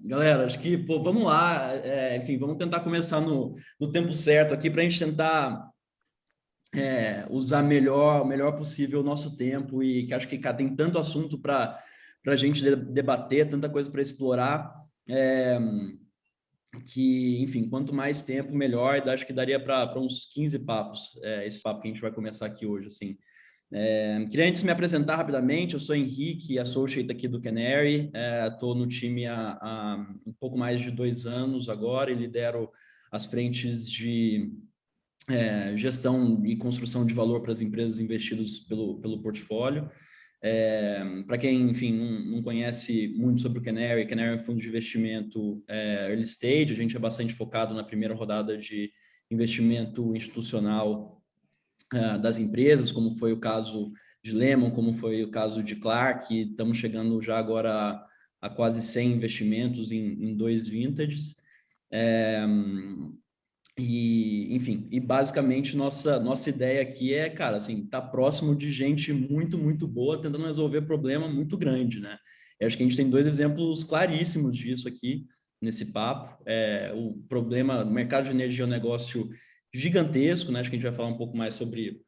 Galera, acho que, pô, vamos lá, enfim, vamos tentar começar no tempo certo aqui para a gente tentar usar o melhor possível o nosso tempo e que acho que, cara, tem tanto assunto para a gente debater, tanta coisa para explorar, que, enfim, quanto mais tempo, melhor, e acho que daria para uns 15 papos, esse papo que a gente vai começar aqui hoje, assim. Queria antes me apresentar rapidamente, eu sou Henrique, associate aqui do Canary, estou no time há um pouco mais de 2 anos agora e lidero as frentes de gestão e construção de valor para as empresas investidas pelo portfólio. Para quem, enfim, não conhece muito sobre o Canary é um fundo de investimento early stage, a gente é bastante focado na primeira rodada de investimento institucional das empresas, como foi o caso de Lemon, como foi o caso de Clark, e estamos chegando já agora a quase 100 investimentos em 2 vintages. Enfim, basicamente nossa ideia aqui cara, assim, tá próximo de gente muito, muito boa tentando resolver problema muito grande, né? Eu acho que a gente tem 2 exemplos claríssimos disso aqui nesse papo. O problema, o mercado de energia é um negócio gigantesco, né? Acho que a gente vai falar um pouco mais sobre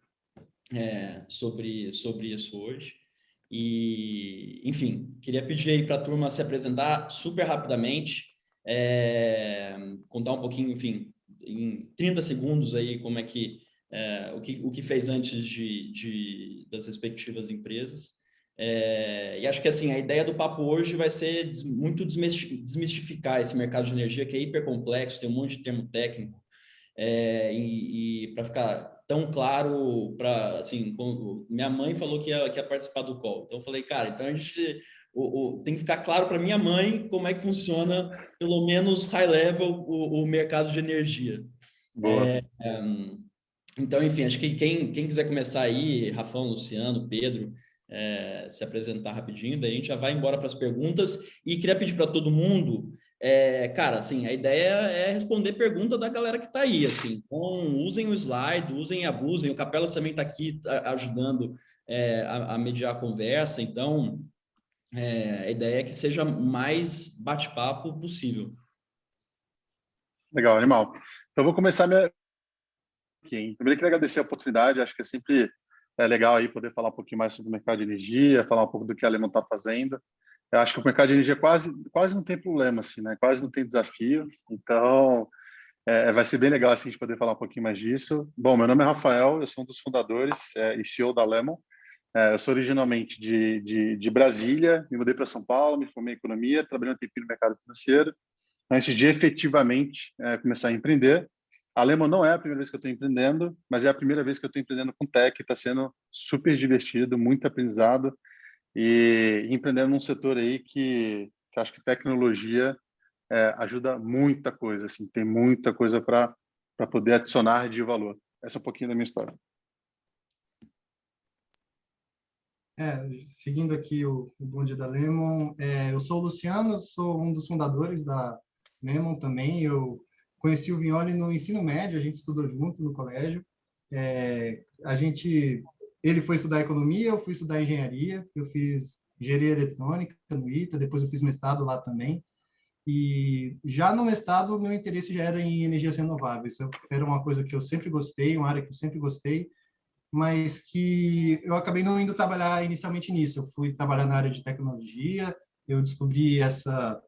isso hoje. E, enfim, queria pedir aí para a turma se apresentar super rapidamente, contar um pouquinho, enfim, em 30 segundos aí como é que o que fez antes das respectivas empresas. E acho que assim a ideia do papo hoje vai ser muito desmistificar esse mercado de energia que é hiper complexo, tem um monte de termo técnico, e para ficar tão claro, para assim, minha mãe falou que ia participar do call, então eu falei, cara, então a gente tem que ficar claro para minha mãe como é que funciona, pelo menos high level, o mercado de energia. Boa. Então, enfim, acho que quem quiser começar aí, Rafão, Luciano, Pedro, se apresentar rapidinho, daí a gente já vai embora para as perguntas. E queria pedir para todo mundo, cara, assim, a ideia é responder pergunta da galera que está aí, assim. Então, usem o slide, usem e abusem. O Capelas também está aqui ajudando a mediar a conversa. Então, a ideia é que seja mais bate-papo possível. Legal, animal. Então, vou começar minha... Primeiro, queria agradecer a oportunidade. Acho que é sempre legal aí poder falar um pouquinho mais sobre o mercado de energia, falar um pouco do que a Lemon está fazendo. Eu acho que o mercado de energia quase não tem problema, assim, né? Quase não tem desafio. Então, vai ser bem legal assim, a gente poder falar um pouquinho mais disso. Bom, meu nome é Rafael, eu sou um dos fundadores e CEO da Lemon. Eu sou originalmente de Brasília, me mudei para São Paulo, me formei em economia, trabalhei um tempinho no mercado financeiro, antes de efetivamente começar a empreender. A Lemon não é a primeira vez que eu estou empreendendo, mas é a primeira vez que eu estou empreendendo com tech, está sendo super divertido, muito aprendizado, e empreendendo num setor aí que acho que tecnologia ajuda muita coisa, assim, tem muita coisa para poder adicionar de valor. Essa é um pouquinho da minha história. Seguindo aqui o bonde da Lemon, eu sou o Luciano, sou um dos fundadores da Lemon também. Eu conheci o Vignoli no ensino médio, a gente estudou junto no colégio. Ele foi estudar economia, eu fui estudar engenharia, eu fiz engenharia eletrônica no ITA, depois eu fiz mestrado lá também. E já no mestrado, meu interesse já era em energias renováveis. Era uma coisa que eu sempre gostei, uma área que eu sempre gostei, mas que eu acabei não indo trabalhar inicialmente nisso. Eu fui trabalhar na área de tecnologia, eu descobri essa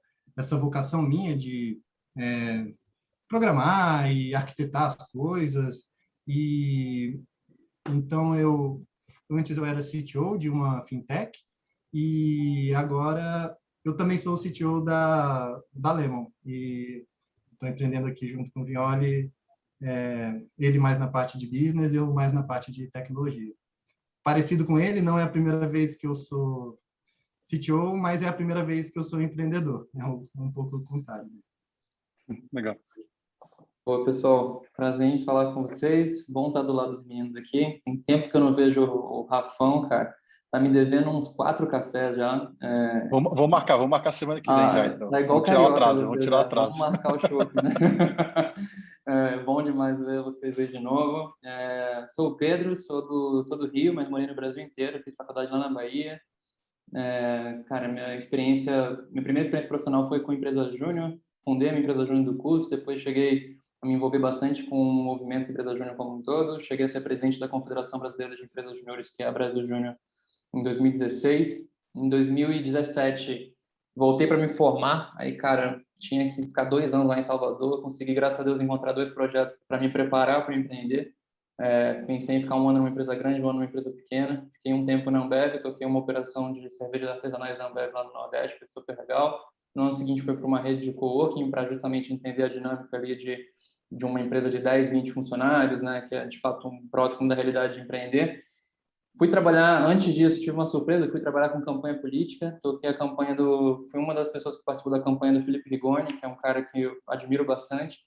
vocação minha de programar e arquitetar as coisas. E então antes eu era CTO de uma fintech e agora eu também sou o CTO da Lemon e estou empreendendo aqui junto com o Vignoli, ele mais na parte de business, eu mais na parte de tecnologia. Parecido com ele, não é a primeira vez que eu sou CTO, mas é a primeira vez que eu sou empreendedor. É um pouco o contrário. Legal. Oi, pessoal. Prazer em falar com vocês. Bom estar do lado dos meninos aqui. Tem tempo que eu não vejo o Rafão, cara. Tá me devendo uns 4 cafés já. Vamos marcar semana que vem já, então. Tá igual Vamos tirar o carioca, atraso, vamos tirar o atraso. Vamos marcar o chopp, né? Bom demais ver vocês aí de novo. Sou o Pedro, sou do Rio, mas morei no Brasil inteiro, fiz faculdade lá na Bahia. Cara, minha primeira experiência profissional foi com empresa júnior. Fundei a minha empresa júnior do curso, depois cheguei a me envolver bastante com o movimento empresa júnior como um todo. Cheguei a ser presidente da Confederação Brasileira de Empresas Júniores, que é a Brasil Júnior, em 2016. Em 2017, voltei para me formar. Aí, cara, tinha que ficar 2 anos lá em Salvador. Consegui, graças a Deus, encontrar 2 projetos para me preparar para empreender. Pensei em ficar 1 ano numa empresa grande, 1 ano numa empresa pequena. Fiquei um tempo na Ambev, toquei uma operação de cervejas artesanais da Ambev lá no Nordeste, foi super legal. No ano seguinte, foi para uma rede de coworking para justamente entender a dinâmica ali de uma empresa de 10, 20 funcionários, né, que é de fato próximo da realidade de empreender. Fui trabalhar, antes disso, tive uma surpresa, fui trabalhar com campanha política, toquei a campanha fui uma das pessoas que participou da campanha do Felipe Rigoni, que é um cara que eu admiro bastante.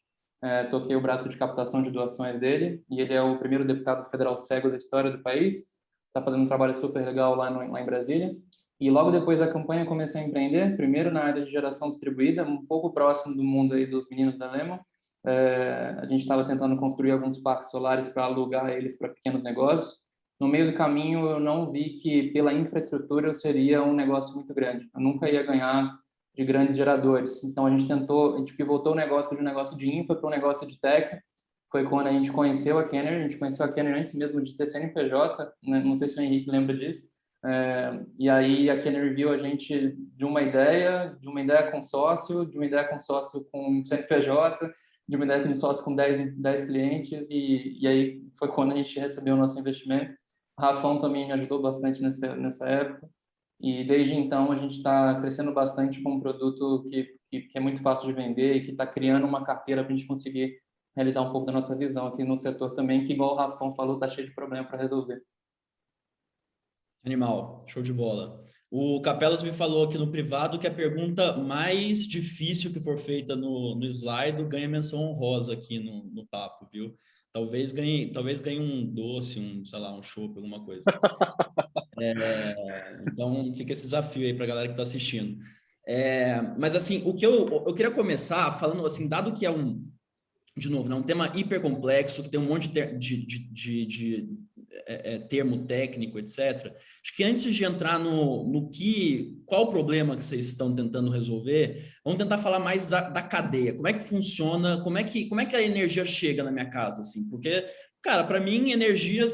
Toquei o braço de captação de doações dele, e ele é o primeiro deputado federal cego da história do país, está fazendo um trabalho super legal lá em Brasília. E logo depois da campanha comecei a empreender, primeiro na área de geração distribuída, um pouco próximo do mundo aí dos meninos da Lemon. A gente estava tentando construir alguns parques solares para alugar eles para pequenos negócios. No meio do caminho, eu não vi que pela infraestrutura eu seria um negócio muito grande. Eu nunca ia ganhar de grandes geradores. Então, a gente pivotou o negócio de um negócio de infra para um negócio de tech. Foi quando a gente conheceu a Kenner. A gente conheceu a Kenner antes mesmo de ter CNPJ, né? Não sei se o Henrique lembra disso. E aí a Kenner viu a gente de uma ideia com sócio, de uma ideia com sócio com CNPJ, de uma ideia com sócio com 10 clientes, e aí foi quando a gente recebeu o nosso investimento. O Rafão também me ajudou bastante nessa época, e desde então a gente está crescendo bastante com um produto que é muito fácil de vender e que está criando uma carteira para a gente conseguir realizar um pouco da nossa visão aqui no setor também, que, igual o Rafão falou, está cheio de problema para resolver. Animal, show de bola. O Capelas me falou aqui no privado que a pergunta mais difícil que for feita no slide ganha menção honrosa aqui no papo, viu? Talvez ganhe um doce, sei lá, um chopp, alguma coisa. Então, fica esse desafio aí para a galera que está assistindo. Mas, assim, o que eu queria começar falando, assim, dado que é de novo, né, um tema hiper complexo, que tem um monte de termo técnico, etc. Acho que antes de entrar qual o problema que vocês estão tentando resolver, vamos tentar falar mais da cadeia. Como é que funciona? Como é que a energia chega na minha casa? Assim? Porque, cara, para mim, energia,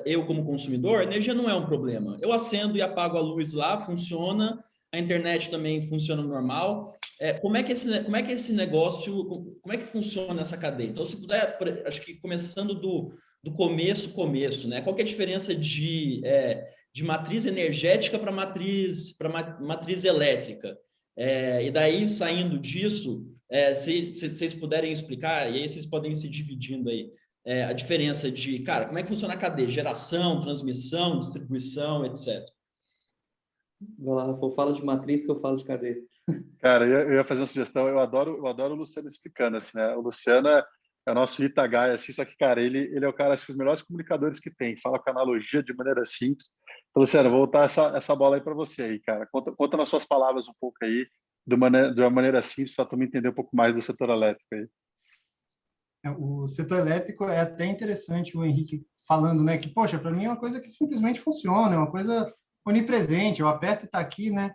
eu como consumidor, energia não é um problema. Eu acendo e apago a luz lá, funciona. A internet também funciona normal. Como é que esse negócio, como é que funciona essa cadeia? Então, se puder, acho que começando do começo, né? Qual que é a diferença de matriz energética para matriz elétrica? E daí, saindo disso, se vocês puderem explicar, e aí vocês podem ir se dividindo aí, a diferença de, cara, como é que funciona a cadeia? Geração, transmissão, distribuição, etc. Vai lá, Rafa, fala de matriz que eu falo de cadeia. Cara, eu ia fazer uma sugestão. Eu adoro o Luciano explicando, assim, né? O Luciano é o nosso Itagai, assim, só que, cara, ele é o cara, acho que os melhores comunicadores que tem. Fala com analogia de maneira simples. Então, Luciano, vou voltar essa bola aí para você aí, cara. Conta nas suas palavras um pouco aí, de uma maneira simples, para tu me entender um pouco mais do setor elétrico aí. O setor elétrico é até interessante o Henrique falando, né? Que, poxa, para mim é uma coisa que simplesmente funciona, é uma coisa onipresente, eu aperto e está aqui, né?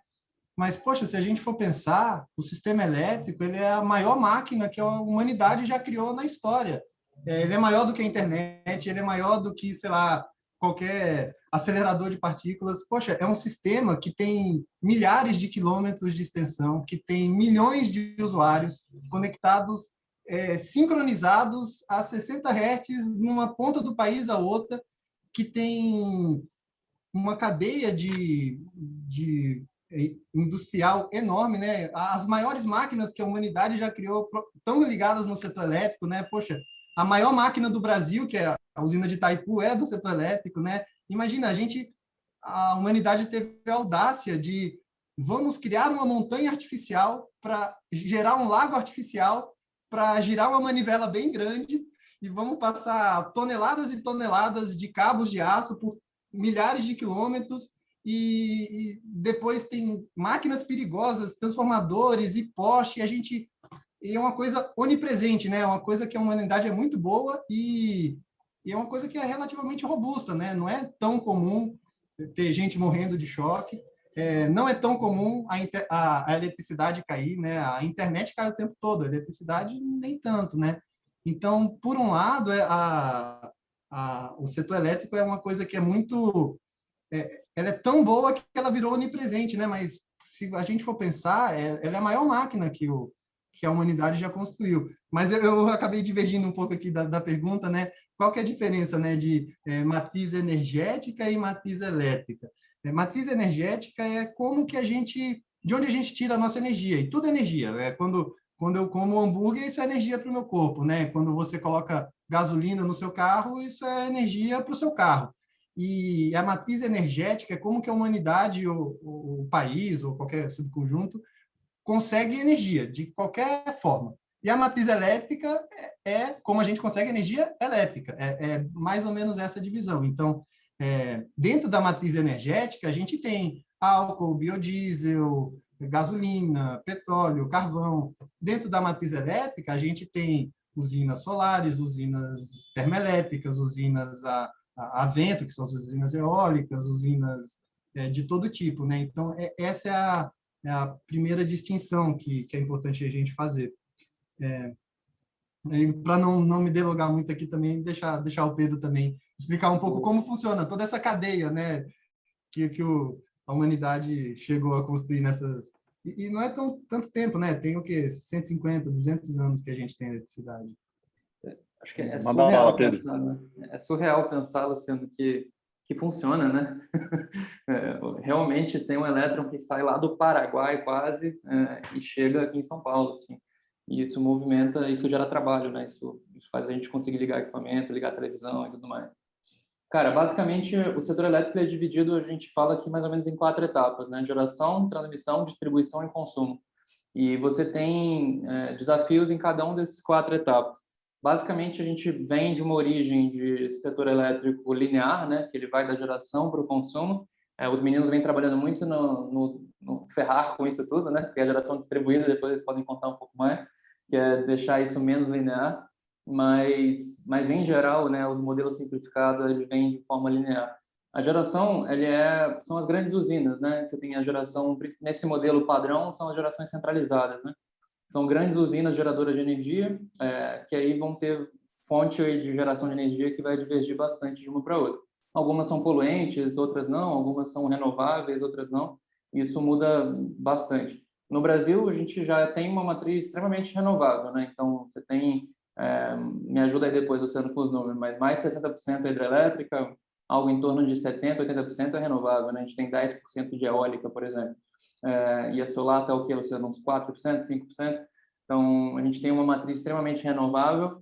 Mas, poxa, se a gente for pensar, o sistema elétrico ele é a maior máquina que a humanidade já criou na história. Ele é maior do que a internet, ele é maior do que, sei lá, qualquer acelerador de partículas. Poxa, é um sistema que tem milhares de quilômetros de extensão, que tem milhões de usuários conectados, sincronizados a 60 Hz numa ponta do país a outra, que tem uma cadeia de industrial enorme, né? As maiores máquinas que a humanidade já criou estão ligadas no setor elétrico, né? Poxa, a maior máquina do Brasil, que é a usina de Itaipu, é do setor elétrico, né? Imagina, a humanidade teve a audácia de vamos criar uma montanha artificial para gerar um lago artificial, para girar uma manivela bem grande e vamos passar toneladas e toneladas de cabos de aço por milhares de quilômetros e depois tem máquinas perigosas, transformadores e poste, e a gente é uma coisa onipresente, né? É uma coisa que a humanidade é muito boa e é uma coisa que é relativamente robusta, né? Não é tão comum ter gente morrendo de choque, não é tão comum a eletricidade cair, né? A internet cai o tempo todo, a eletricidade nem tanto, né? Então, por um lado, o setor elétrico é uma coisa que é muito... ela é tão boa que ela virou onipresente, né? Mas se a gente for pensar, ela é a maior máquina que a humanidade já construiu. Mas eu acabei divergindo um pouco aqui da pergunta, né? Qual que é a diferença, né, de matriz energética e matriz elétrica? Matriz energética é como que de onde a gente tira a nossa energia, e tudo é energia. Quando eu como hambúrguer, isso é energia para o meu corpo, né? Quando você coloca gasolina no seu carro, isso é energia para o seu carro. E a matriz energética é como que a humanidade, o país, ou qualquer subconjunto, consegue energia, de qualquer forma. E a matriz elétrica como a gente consegue energia elétrica. É mais ou menos essa divisão. Então, dentro da matriz energética, a gente tem álcool, biodiesel, gasolina, petróleo, carvão. Dentro da matriz elétrica, a gente tem usinas solares, usinas termoelétricas, usinas a vento, que são as usinas eólicas, usinas de todo tipo, né? Então, essa é a primeira distinção que é importante a gente fazer. Para não me delongar muito aqui também, deixar o Pedro também explicar um pouco como funciona toda essa cadeia, né, que a humanidade chegou a construir nessas... E não é tanto tempo, né? Tem o quê? 150, 200 anos que a gente tem eletricidade. Acho que é Manda bala, surreal Pedro. pensar, né? É surreal pensá-lo sendo que funciona, né? Realmente tem um elétron que sai lá do Paraguai quase e chega aqui em São Paulo, assim. E isso movimenta, isso gera trabalho, né? Isso faz a gente conseguir ligar equipamento, ligar televisão e tudo mais. Cara, basicamente o setor elétrico é dividido, a gente fala aqui mais ou menos em 4 etapas, né? Geração, transmissão, distribuição e consumo. E você tem desafios em cada um desses 4 etapas. Basicamente, a gente vem de uma origem de setor elétrico linear, né, que ele vai da geração para o consumo. Os meninos vêm trabalhando muito no ferrar com isso tudo, né, porque a geração distribuída, depois eles podem contar um pouco mais, que é deixar isso menos linear. Mas em geral, né, os modelos simplificados eles vêm de forma linear. A geração, são as grandes usinas, né? Você tem a geração, nesse modelo padrão, são as gerações centralizadas, né? São grandes usinas geradoras de energia, que aí vão ter fonte de geração de energia que vai divergir bastante de uma para outra. Algumas são poluentes, outras não, algumas são renováveis, outras não. Isso muda bastante. No Brasil, a gente já tem uma matriz extremamente renovável, né? Então, você tem, me ajuda aí depois, Luciano, com os números, mas mais de 60% é hidrelétrica, algo em torno de 70%, 80% é renovável, né? A gente tem 10% de eólica, por exemplo. E a solar está o quê, Luciano? Uns 4%, 5%. Então, a gente tem uma matriz extremamente renovável,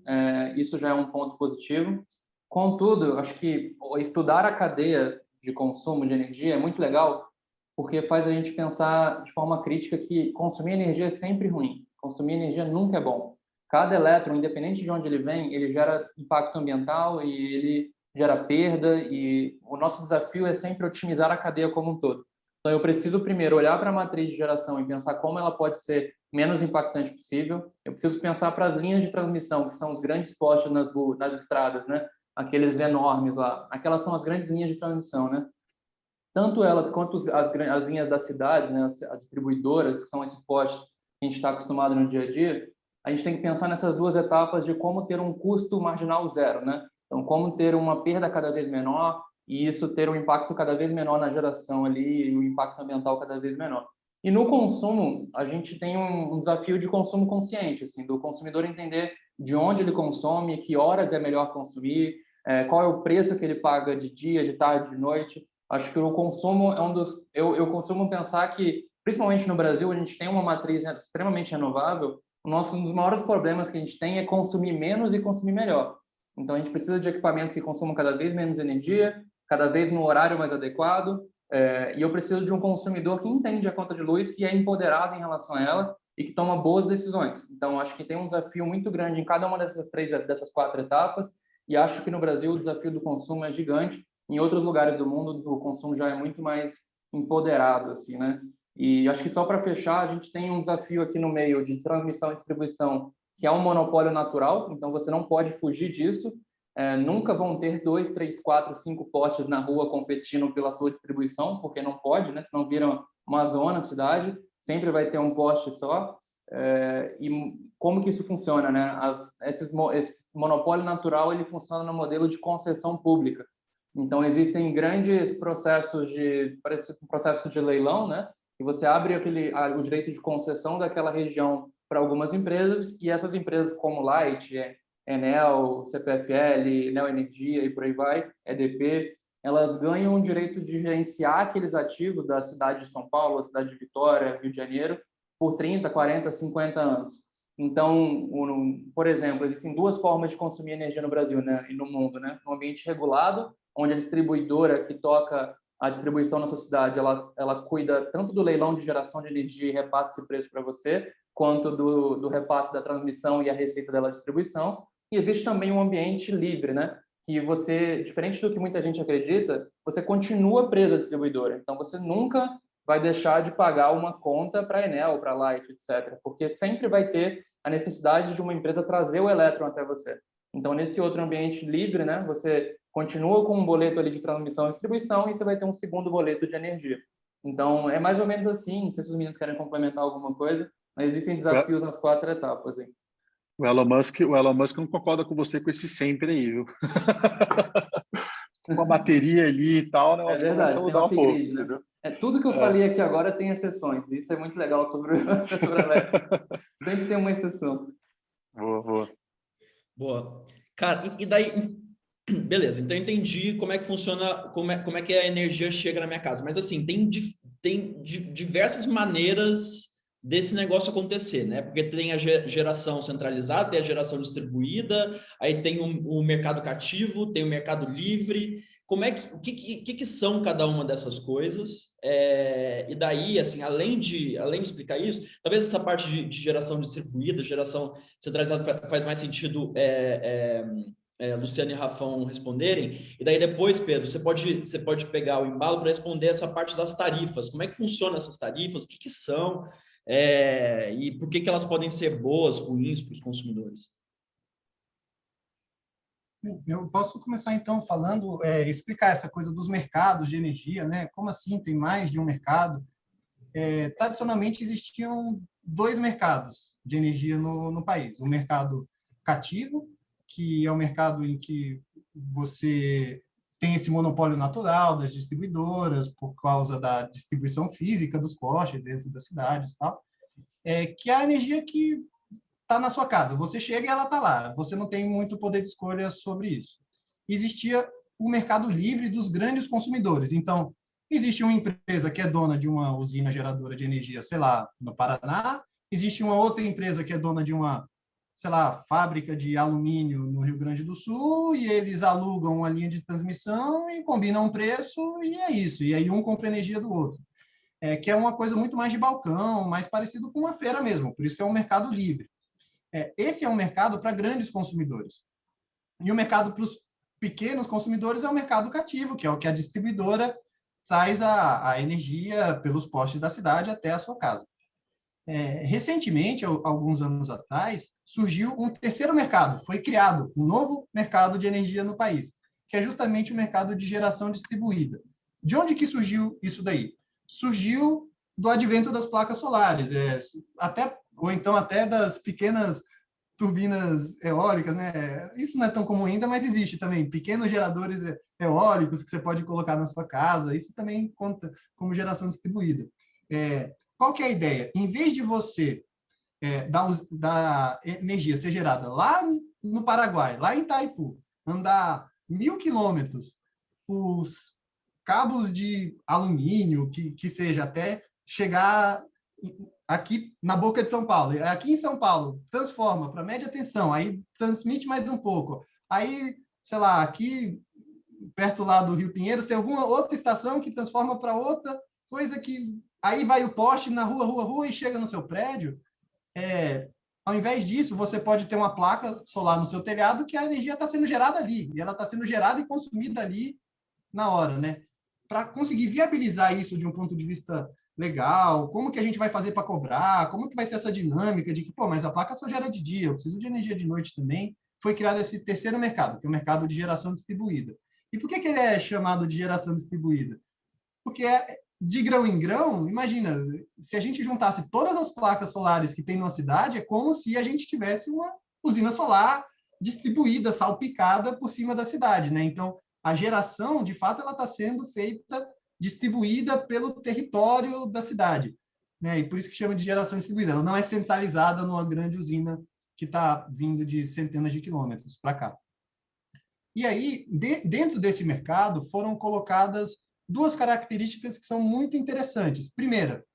isso já é um ponto positivo. Contudo, acho que estudar a cadeia de consumo de energia é muito legal, porque faz a gente pensar de forma crítica que consumir energia é sempre ruim, consumir energia nunca é bom. Cada elétron, independente de onde ele vem, ele gera impacto ambiental e ele gera perda, e o nosso desafio é sempre otimizar a cadeia como um todo. Então, eu preciso primeiro olhar para a matriz de geração e pensar como ela pode ser menos impactante possível. Eu preciso pensar para as linhas de transmissão, que são os grandes postes nas estradas, né? Aqueles enormes lá. Aquelas são as grandes linhas de transmissão, né? Tanto elas quanto as linhas da cidade, né? As distribuidoras, que são esses postes que a gente está acostumado no dia a dia, a gente tem que pensar nessas 2 etapas de como ter um custo marginal zero, né? Então, como ter uma perda cada vez menor e isso ter um impacto cada vez menor na geração ali e o impacto ambiental cada vez menor. E no consumo, a gente tem um desafio de consumo consciente, assim, do consumidor entender de onde ele consome, que horas é melhor consumir, qual é o preço que ele paga de dia, de tarde, de noite. Acho que o consumo é um dos... Eu costumo pensar que, principalmente no Brasil, a gente tem uma matriz extremamente renovável. Um dos maiores problemas que a gente tem é consumir menos e consumir melhor. Então, a gente precisa de equipamentos que consumam cada vez menos energia, cada vez no horário mais adequado, e eu preciso de um consumidor que entende a conta de luz, que é empoderado em relação a ela e que toma boas decisões. Então, acho que tem um desafio muito grande em cada uma dessas 4 etapas, e acho que no Brasil o desafio do consumo é gigante. Em outros lugares do mundo, o consumo já é muito mais empoderado, assim, né? E acho que só para fechar, a gente tem um desafio aqui no meio de transmissão e distribuição, que é um monopólio natural, então você não pode fugir disso. Nunca vão ter 2, 3, 4, 5 postes na rua competindo pela sua distribuição, porque não pode, né? Senão vira uma zona, a cidade. Sempre vai ter um poste só. E como que isso funciona, né? Esse monopólio natural, ele funciona no modelo de concessão pública. Então, existem grandes processos parece um processo de leilão, né? E você abre o direito de concessão daquela região para algumas empresas, e essas empresas como Light, Enel, CPFL, Neoenergia e por aí vai, EDP, elas ganham o direito de gerenciar aqueles ativos da cidade de São Paulo, da cidade de Vitória, Rio de Janeiro, por 30, 40, 50 anos. Então, por exemplo, existem 2 formas de consumir energia no Brasil, né, e no mundo, né? Um ambiente regulado, onde a distribuidora que toca a distribuição na sua cidade, ela cuida tanto do leilão de geração de energia e repasse esse preço para você, quanto do repasse da transmissão e a receita dela distribuição. E existe também um ambiente livre, né? Que você, diferente do que muita gente acredita, você continua preso à distribuidora. Então, você nunca vai deixar de pagar uma conta para a Enel, para a Light, etc. Porque sempre vai ter a necessidade de uma empresa trazer o elétron até você. Então, nesse outro ambiente livre, né, você continua com um boleto ali de transmissão e distribuição e você vai ter um segundo boleto de energia. Então, é mais ou menos assim. Não sei se os meninos querem complementar alguma coisa, mas existem desafios nas 4 etapas. Hein? O Elon Musk não concorda com você com esse sempre aí, viu? Com a bateria ali e tal, o negócio começa a mudar um pouco, né? Entendeu? Tudo que eu falei aqui agora tem exceções. Isso é muito legal sobre o setor elétrico. Sempre tem uma exceção. Boa. Cara, e daí... Beleza, então eu entendi como é que funciona, como é que a energia chega na minha casa. Mas, assim, tem diversas maneiras desse negócio acontecer, né? Porque tem a geração centralizada, tem a geração distribuída, aí tem o mercado cativo, tem o mercado livre. O que são cada uma dessas coisas? E daí, assim, além de explicar isso, talvez essa parte de geração distribuída, geração centralizada faz mais sentido Luciano e Rafão responderem, e daí depois, Pedro, você pode pegar o embalo para responder essa parte das tarifas. Como é que funcionam essas tarifas? O que são? E por que elas podem ser boas, ruins para os consumidores? Eu posso começar, então, falando, explicar essa coisa dos mercados de energia, né? Como assim tem mais de um mercado? Tradicionalmente, existiam 2 mercados de energia no país. O mercado cativo, que é o mercado em que você tem esse monopólio natural das distribuidoras por causa da distribuição física dos postes dentro das cidades, tal, que é a energia que está na sua casa. Você chega e ela está lá. Você não tem muito poder de escolha sobre isso. Existia o mercado livre dos grandes consumidores. Então, existe uma empresa que é dona de uma usina geradora de energia, sei lá, no Paraná. Existe uma outra empresa que é dona de uma, sei lá, fábrica de alumínio no Rio Grande do Sul, e eles alugam uma linha de transmissão e combinam um preço, e é isso. E aí um compra energia do outro. Que é uma coisa muito mais de balcão, mais parecido com uma feira mesmo. Por isso que é um mercado livre. Esse é um mercado para grandes consumidores. E o mercado para os pequenos consumidores é o mercado cativo, que é o que a distribuidora traz a energia pelos postes da cidade até a sua casa. Recentemente, alguns anos atrás, surgiu um terceiro mercado. Foi criado um novo mercado de energia no país, que é justamente o mercado de geração distribuída. De onde que surgiu isso daí? Surgiu do advento das placas solares, ou então até das pequenas turbinas eólicas, né? Isso não é tão comum ainda, mas existe também pequenos geradores eólicos que você pode colocar na sua casa. Isso também conta como geração distribuída. Qual que é a ideia? Em vez de você da energia ser gerada lá no Paraguai, lá em Itaipu, andar 1.000 quilômetros, os cabos de alumínio, que seja, até chegar aqui na boca de São Paulo. Aqui em São Paulo, transforma para média tensão, aí transmite mais um pouco. Aí, sei lá, aqui perto lá do Rio Pinheiros, tem alguma outra estação que transforma para outra coisa que... Aí vai o poste na rua e chega no seu prédio. Ao invés disso, você pode ter uma placa solar no seu telhado que a energia está sendo gerada ali. E ela está sendo gerada e consumida ali na hora, né? Para conseguir viabilizar isso de um ponto de vista legal, como que a gente vai fazer para cobrar, como que vai ser essa dinâmica de que, pô, mas a placa só gera de dia, eu preciso de energia de noite também. Foi criado esse terceiro mercado, que é o mercado de geração distribuída. E por que ele é chamado de geração distribuída? Porque de grão em grão, imagina, se a gente juntasse todas as placas solares que tem numa cidade, é como se a gente tivesse uma usina solar distribuída, salpicada por cima da cidade, né? Então, a geração, de fato, ela está sendo feita, distribuída pelo território da cidade, né? E por isso que chama de geração distribuída. Ela não é centralizada numa grande usina que está vindo de centenas de quilômetros para cá. E aí, dentro desse mercado, foram colocadas duas características que são muito interessantes. Primeira,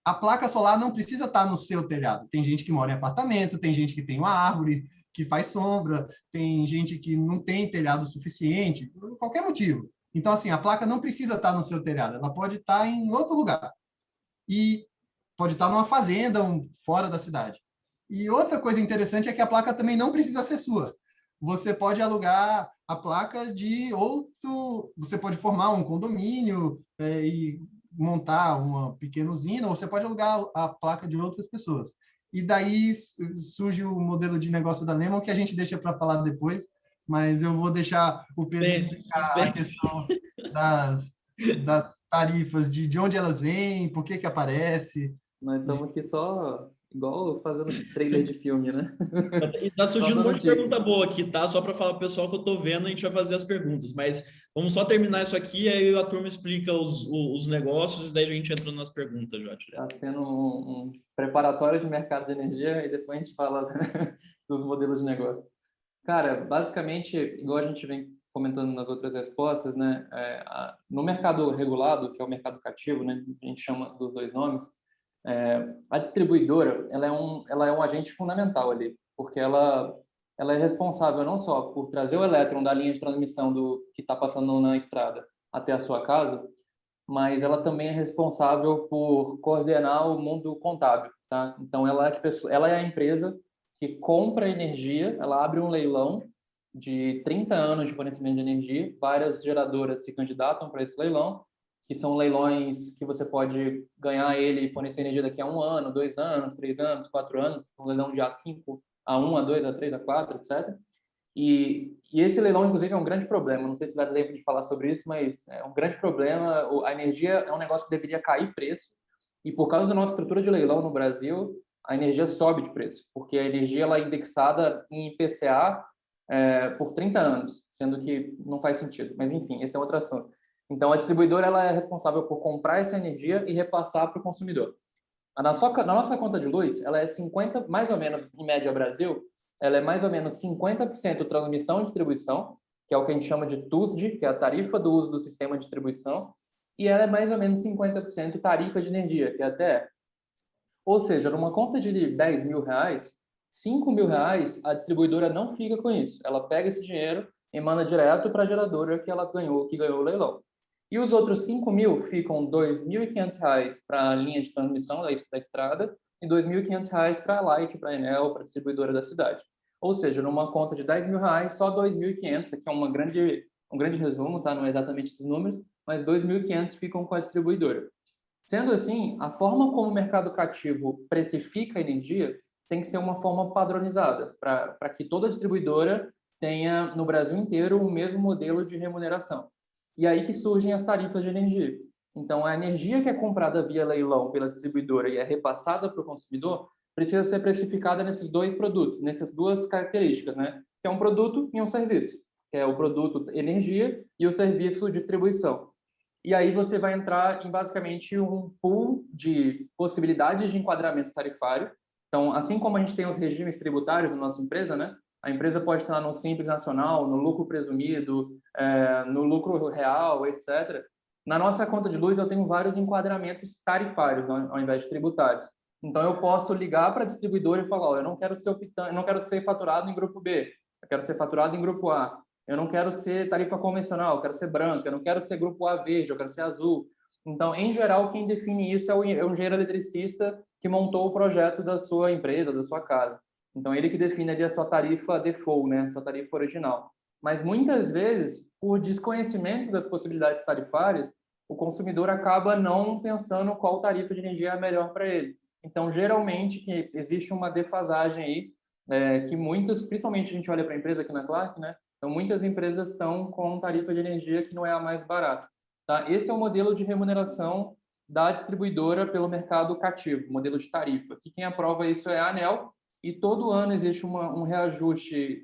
a placa solar não precisa estar no seu telhado. Tem gente que mora em apartamento, tem gente que tem uma árvore que faz sombra, tem gente que não tem telhado suficiente, por qualquer motivo. Então, assim, a placa não precisa estar no seu telhado, ela pode estar em outro lugar. E pode estar numa fazenda, fora da cidade. E outra coisa interessante é que a placa também não precisa ser sua. Você pode alugar a placa de outro, você pode formar um condomínio e montar uma pequena usina, ou você pode alugar a placa de outras pessoas. E daí surge o modelo de negócio da Lemon, que a gente deixa para falar depois, mas eu vou deixar o Pedro explicar a questão das tarifas, de onde elas vêm, por que aparece. Nós estamos aqui só igual fazendo trailer de filme, né? E tá surgindo um monte de pergunta boa aqui, tá? Só para falar pro pessoal que eu tô vendo, a gente vai fazer as perguntas. Mas vamos só terminar isso aqui, aí a turma explica os negócios e daí a gente entra nas perguntas já. Está sendo um preparatório de mercado de energia e depois a gente fala dos modelos de negócio. Cara, basicamente, igual a gente vem comentando nas outras respostas, né? No mercado regulado, que é o mercado cativo, né? A gente chama dos dois nomes. A distribuidora, ela é um agente fundamental ali, porque ela é responsável não só por trazer o elétron da linha de transmissão que está passando na estrada até a sua casa, mas ela também é responsável por coordenar o mundo contábil, tá? Então, ela é a empresa que compra energia, ela abre um leilão de 30 anos de fornecimento de energia, várias geradoras se candidatam para esse leilão, que são leilões que você pode ganhar ele e fornecer energia daqui a 1 ano, 2 anos, 3 anos, 4 anos, um leilão de A5, A1, A2, A3, A4, etc. E esse leilão, inclusive, é um grande problema. Não sei se dá tempo de falar sobre isso, mas é um grande problema. A energia é um negócio que deveria cair preço. E por causa da nossa estrutura de leilão no Brasil, a energia sobe de preço, porque a energia ela é indexada em IPCA por 30 anos, sendo que não faz sentido. Mas, enfim, esse é outro assunto. Então, a distribuidora ela é responsável por comprar essa energia e repassar para o consumidor. Na nossa conta de luz, ela é 50%, mais ou menos, em média Brasil, ela é mais ou menos 50% transmissão e distribuição, que é o que a gente chama de TUSD, que é a tarifa do uso do sistema de distribuição, e ela é mais ou menos 50% tarifa de energia, que é até... Ou seja, numa conta de 10 mil reais, 5 mil reais, a distribuidora não fica com isso. Ela pega esse dinheiro e manda direto para a geradora que ganhou o leilão. E os outros 5 mil ficam R$ 2.500 para a linha de transmissão da estrada e R$ 2.500 para a Light, para a Enel, para a distribuidora da cidade. Ou seja, numa conta de 10 mil reais, só 2.500, aqui é um grande resumo, tá? Não é exatamente esses números, mas 2.500 ficam com a distribuidora. Sendo assim, a forma como o mercado cativo precifica a energia tem que ser uma forma padronizada, para que toda distribuidora tenha, no Brasil inteiro, o mesmo modelo de remuneração. E aí que surgem as tarifas de energia. Então, a energia que é comprada via leilão pela distribuidora e é repassada para o consumidor precisa ser precificada nesses dois produtos, nessas duas características, né? Que é um produto e um serviço, que é o produto energia e o serviço distribuição. E aí você vai entrar em basicamente um pool de possibilidades de enquadramento tarifário. Então, assim como a gente tem os regimes tributários na nossa empresa, né? A empresa pode estar no Simples Nacional, no lucro presumido, no lucro real, etc. Na nossa conta de luz, eu tenho vários enquadramentos tarifários, ao invés de tributários. Então, eu posso ligar para a distribuidora e falar, eu não quero ser faturado em grupo B, eu quero ser faturado em grupo A. Eu não quero ser tarifa convencional, eu quero ser branca, eu não quero ser grupo A verde, eu quero ser azul. Então, em geral, quem define isso é um engenheiro eletricista que montou o projeto da sua empresa, da sua casa. Então, ele que define ali a sua tarifa default, né? A sua tarifa original. Mas, muitas vezes, por desconhecimento das possibilidades tarifárias, o consumidor acaba não pensando qual tarifa de energia é melhor para ele. Então, geralmente, que existe uma defasagem aí, que muitas, principalmente a gente olha para a empresa aqui na Clark, né? Então, muitas empresas estão com tarifa de energia que não é a mais barata. Tá? Esse é o modelo de remuneração da distribuidora pelo mercado cativo, modelo de tarifa. Que quem aprova isso é a ANEEL, e todo ano existe um reajuste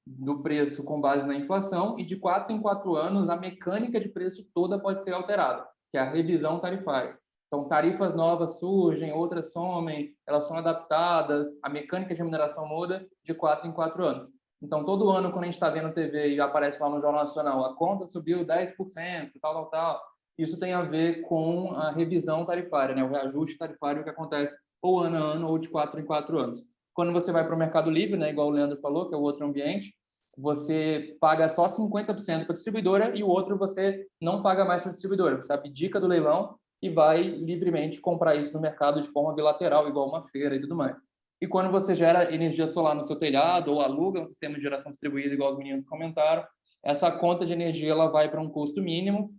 do preço com base na inflação, e de 4 em 4 anos a mecânica de preço toda pode ser alterada, que é a revisão tarifária. Então, tarifas novas surgem, outras somem, elas são adaptadas, a mecânica de remuneração muda de 4 em 4 anos. Então, todo ano, quando a gente está vendo TV e aparece lá no Jornal Nacional, a conta subiu 10%, tal, isso tem a ver com a revisão tarifária, né? O reajuste tarifário que acontece ou ano a ano ou de 4 em 4 anos. Quando você vai para o Mercado Livre, né, igual o Leandro falou, que é o outro ambiente, você paga só 50% para a distribuidora e o outro você não paga mais para a distribuidora. Você abdica do leilão e vai livremente comprar isso no mercado de forma bilateral, igual uma feira e tudo mais. E quando você gera energia solar no seu telhado ou aluga um sistema de geração distribuída, igual os meninos comentaram, essa conta de energia ela vai para um custo mínimo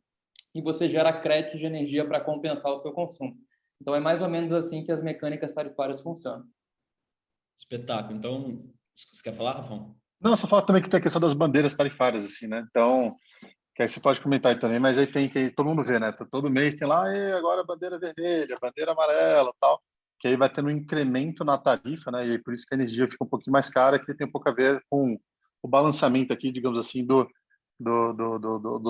e você gera créditos de energia para compensar o seu consumo. Então, é mais ou menos assim que as mecânicas tarifárias funcionam. Espetáculo. Então, você quer falar, Rafão? Não, só falar também que tem a questão das bandeiras tarifárias, assim, né? Então, que aí você pode comentar aí também, mas aí tem que todo mundo vê, né? Todo mês tem lá, agora bandeira vermelha, bandeira amarela, tal, que aí vai tendo um incremento na tarifa, né? E aí por isso que a energia fica um pouquinho mais cara, que tem um pouco a ver com o balançamento aqui, digamos assim, do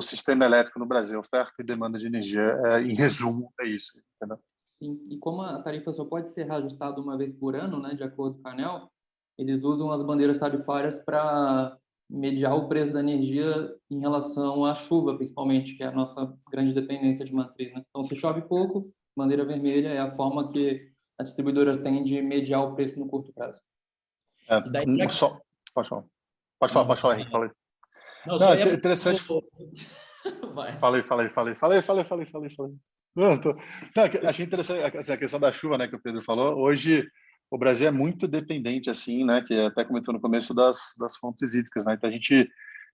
sistema elétrico no Brasil, oferta e demanda de energia. Em resumo, é isso, entendeu? E como a tarifa só pode ser reajustada uma vez por ano, né, de acordo com a ANEEL, eles usam as bandeiras tarifárias para mediar o preço da energia em relação à chuva, principalmente, que é a nossa grande dependência de matriz, né? Então, se chove pouco, bandeira vermelha é a forma que as distribuidoras têm de mediar o preço no curto prazo. E daí, Pode falar. Pode falar, Henrique, falei. Não, Não, só ia... interessante. Vai. Falei. Não, achei interessante essa questão da chuva, né, que o Pedro falou. Hoje, o Brasil é muito dependente, assim, né, que até comentou no começo, das fontes hídricas, né? Então, a gente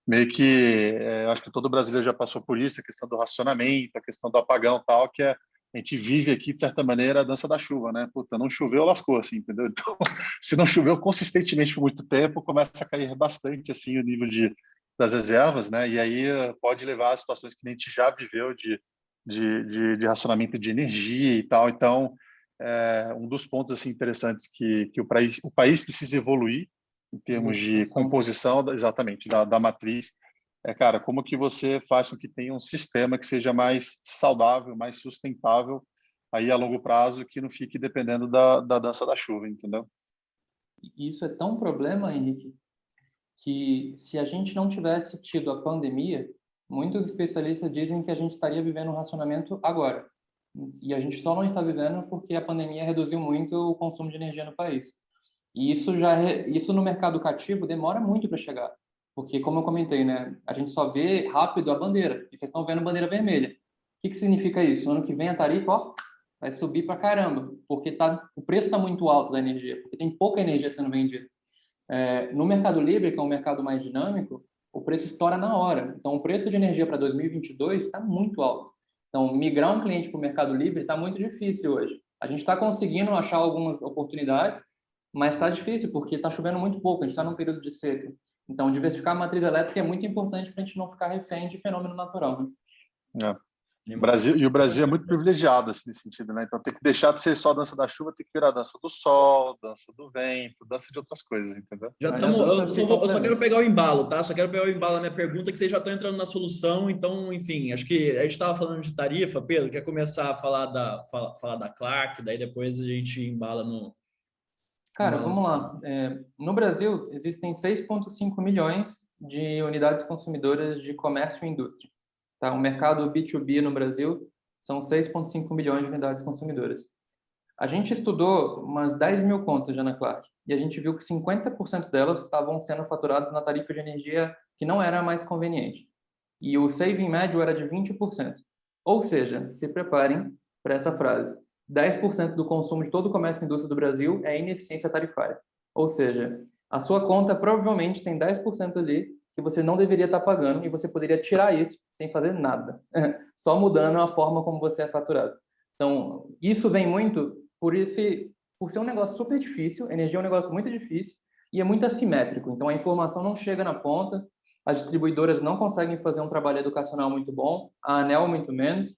meio que, acho que todo brasileiro já passou por isso, a questão do racionamento, a questão do apagão e tal, que a gente vive aqui, de certa maneira, a dança da chuva, né? Puta, não choveu, lascou, assim, entendeu? Então, se não choveu consistentemente por muito tempo, começa a cair bastante, assim, o nível das reservas, né? E aí pode levar a situações que a gente já viveu de racionamento de energia e tal. Então, um dos pontos assim interessantes que o país precisa evoluir em termos de composição, exatamente, da matriz, cara, como que você faz com que tenha um sistema que seja mais saudável, mais sustentável, aí a longo prazo, que não fique dependendo da dança da chuva, entendeu? Isso é tão problema, Henrique, que se a gente não tivesse tido a pandemia, muitos especialistas dizem que a gente estaria vivendo um racionamento agora. E a gente só não está vivendo porque a pandemia reduziu muito o consumo de energia no país. E isso no mercado cativo demora muito para chegar. Porque, como eu comentei, né, a gente só vê rápido a bandeira. E vocês estão vendo bandeira vermelha. O que significa isso? Ano que vem a tarifa, ó, vai subir para caramba. Porque o preço está muito alto da energia. Porque tem pouca energia sendo vendida. No Mercado Livre, que é um mercado mais dinâmico, o preço estoura na hora. Então, o preço de energia para 2022 está muito alto. Então, migrar um cliente para o Mercado Livre está muito difícil hoje. A gente está conseguindo achar algumas oportunidades, mas está difícil porque está chovendo muito pouco, a gente está num período de seca. Então, diversificar a matriz elétrica é muito importante para a gente não ficar refém de fenômeno natural, né? O Brasil é muito privilegiado assim, nesse sentido, né? Então tem que deixar de ser só a dança da chuva, tem que virar a dança do sol, dança do vento, dança de outras coisas, entendeu? Já estamos. Eu só quero pegar o embalo, tá? Só quero pegar o embalo na minha pergunta, que vocês já estão entrando na solução. Então, enfim, acho que a gente estava falando de tarifa, Pedro. Quer começar a falar da Clark, daí depois a gente embala no. Cara, vamos lá. No Brasil, existem 6,5 milhões de unidades consumidoras de comércio e indústria. Tá? O mercado B2B no Brasil são 6,5 milhões de unidades consumidoras. A gente estudou umas 10 mil contas já na Clark e a gente viu que 50% delas estavam sendo faturadas na tarifa de energia que não era mais conveniente. E o saving médio era de 20%. Ou seja, se preparem para essa frase. 10% do consumo de todo o comércio e indústria do Brasil é ineficiência tarifária. Ou seja, a sua conta provavelmente tem 10% ali que você não deveria estar pagando e você poderia tirar isso sem fazer nada, só mudando a forma como você é faturado. Então, isso vem muito por ser um negócio super difícil, energia é um negócio muito difícil e é muito assimétrico. Então, a informação não chega na ponta, as distribuidoras não conseguem fazer um trabalho educacional muito bom, a ANEEL muito menos.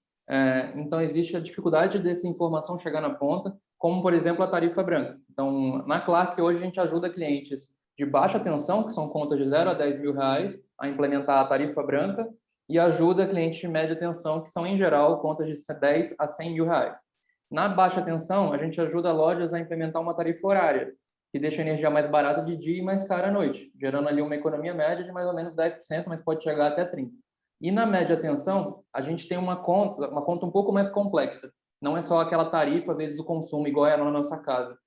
Então, existe a dificuldade dessa informação chegar na ponta, como, por exemplo, a tarifa branca. Então, na Clark, hoje, a gente ajuda clientes de baixa tensão, que são contas de 0 a 10 mil reais, a implementar a tarifa branca, e ajuda clientes de média tensão, que são, em geral, contas de 10 a 100 mil reais. Na baixa tensão, a gente ajuda lojas a implementar uma tarifa horária, que deixa a energia mais barata de dia e mais cara à noite, gerando ali uma economia média de mais ou menos 10%, mas pode chegar até 30%. E na média tensão, a gente tem uma conta um pouco mais complexa. Não é só aquela tarifa vezes o consumo, igual é na nossa casa.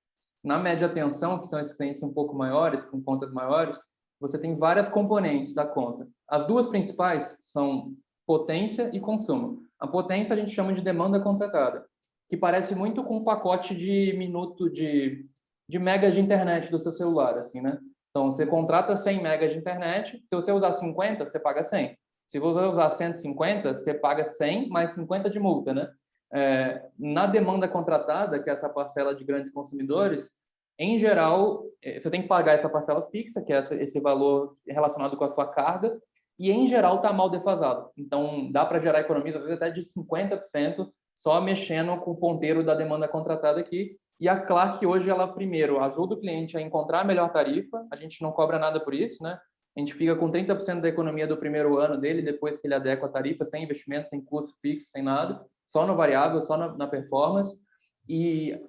Na média tensão, que são esses clientes um pouco maiores, com contas maiores, você tem várias componentes da conta. As duas principais são potência e consumo. A potência a gente chama de demanda contratada, que parece muito com um pacote de minuto de megas de internet do seu celular, assim, né? Então, você contrata 100 megas de internet, se você usar 50, você paga 100. Se você usar 150, você paga 100 mais 50 de multa, né? Na demanda contratada, que é essa parcela de grandes consumidores, em geral, você tem que pagar essa parcela fixa, que é esse valor relacionado com a sua carga, e em geral está mal defasado. Então, dá para gerar economias, às vezes até de 50%, só mexendo com o ponteiro da demanda contratada aqui. E a Clark hoje, ela primeiro ajuda o cliente a encontrar a melhor tarifa, a gente não cobra nada por isso, né? A gente fica com 30% da economia do primeiro ano dele, depois que ele adequa a tarifa, sem investimento, sem custo fixo, sem nada, só no variável, só na performance. E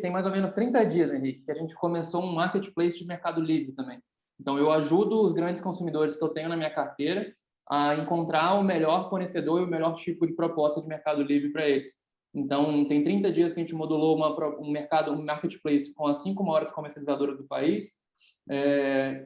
tem mais ou menos 30 dias, Henrique, que a gente começou um marketplace de Mercado Livre também. Então, eu ajudo os grandes consumidores que eu tenho na minha carteira a encontrar o melhor fornecedor e o melhor tipo de proposta de Mercado Livre para eles. Então, tem 30 dias que a gente modulou um marketplace com as 5 maiores comercializadoras do país,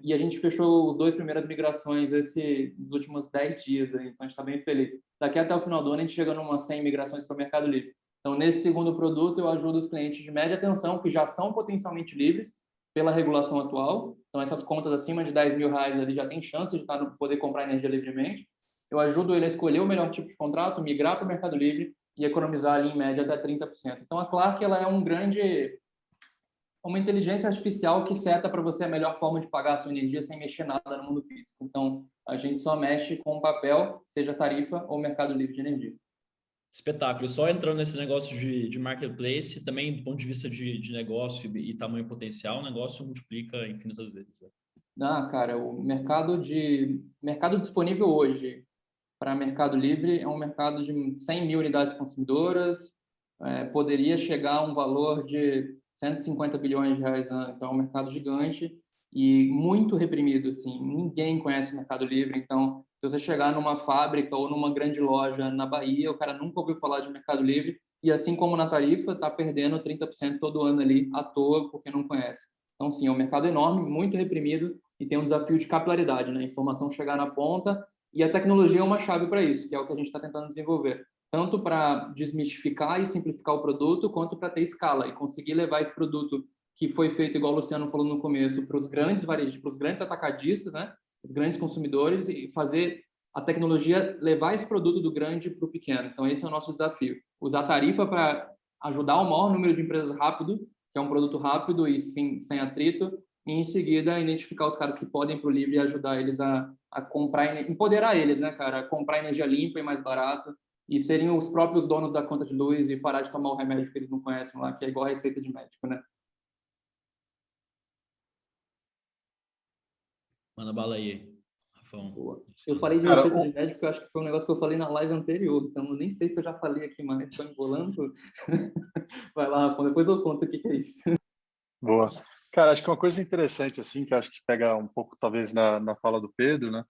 e a gente fechou as 2 primeiras migrações nos últimos 10 dias, então a gente está bem feliz. Daqui até o final do ano, a gente chega numa 100 migrações para o Mercado Livre. Então, nesse segundo produto, eu ajudo os clientes de média tensão, que já são potencialmente livres pela regulação atual. Então, essas contas acima de 10 mil reais ali já tem chance de poder comprar energia livremente. Eu ajudo ele a escolher o melhor tipo de contrato, migrar para o Mercado Livre e economizar ali, em média, até 30%. Então, a Clark, ela é uma inteligência artificial que seta para você a melhor forma de pagar a sua energia sem mexer nada no mundo físico. Então, a gente só mexe com o papel, seja tarifa ou Mercado Livre de energia. Espetáculo. Só entrando nesse negócio de marketplace, também do ponto de vista de negócio e tamanho potencial, o negócio multiplica infinitas vezes. Cara, o mercado disponível hoje para Mercado Livre é um mercado de 100 mil unidades consumidoras, poderia chegar a um valor de 150 bilhões de reais ano. Então, é um mercado gigante e muito reprimido, assim. Ninguém conhece o Mercado Livre, então, se você chegar numa fábrica ou numa grande loja na Bahia, o cara nunca ouviu falar de Mercado Livre e, assim como na tarifa, está perdendo 30% todo ano ali à toa porque não conhece. Então, sim, é um mercado enorme, muito reprimido e tem um desafio de capilaridade, né? A informação chegar na ponta e a tecnologia é uma chave para isso, que é o que a gente está tentando desenvolver. Tanto para desmistificar e simplificar o produto, quanto para ter escala e conseguir levar esse produto que foi feito, igual o Luciano falou no começo, para os grandes varejistas, para os grandes atacadistas, né? Os grandes consumidores, e fazer a tecnologia levar esse produto do grande para o pequeno. Então, esse é o nosso desafio. Usar a tarifa para ajudar o maior número de empresas rápido, que é um produto rápido e sem atrito, e em seguida identificar os caras que podem ir para o livre e ajudar eles a comprar, empoderar eles, né, cara? A comprar energia limpa e mais barata e serem os próprios donos da conta de luz e parar de tomar o remédio que eles não conhecem lá, que é igual a receita de médico, né? Manda bala aí, Rafão. Boa. Eu falei de receita de médico, eu acho que foi um negócio que eu falei na live anterior, então eu nem sei se eu já falei aqui mais, estou enrolando tudo. Vai lá, Rafão, depois eu conto o que é isso. Boa. Cara, acho que uma coisa interessante, assim, que acho que pega um pouco, talvez, na fala do Pedro, né?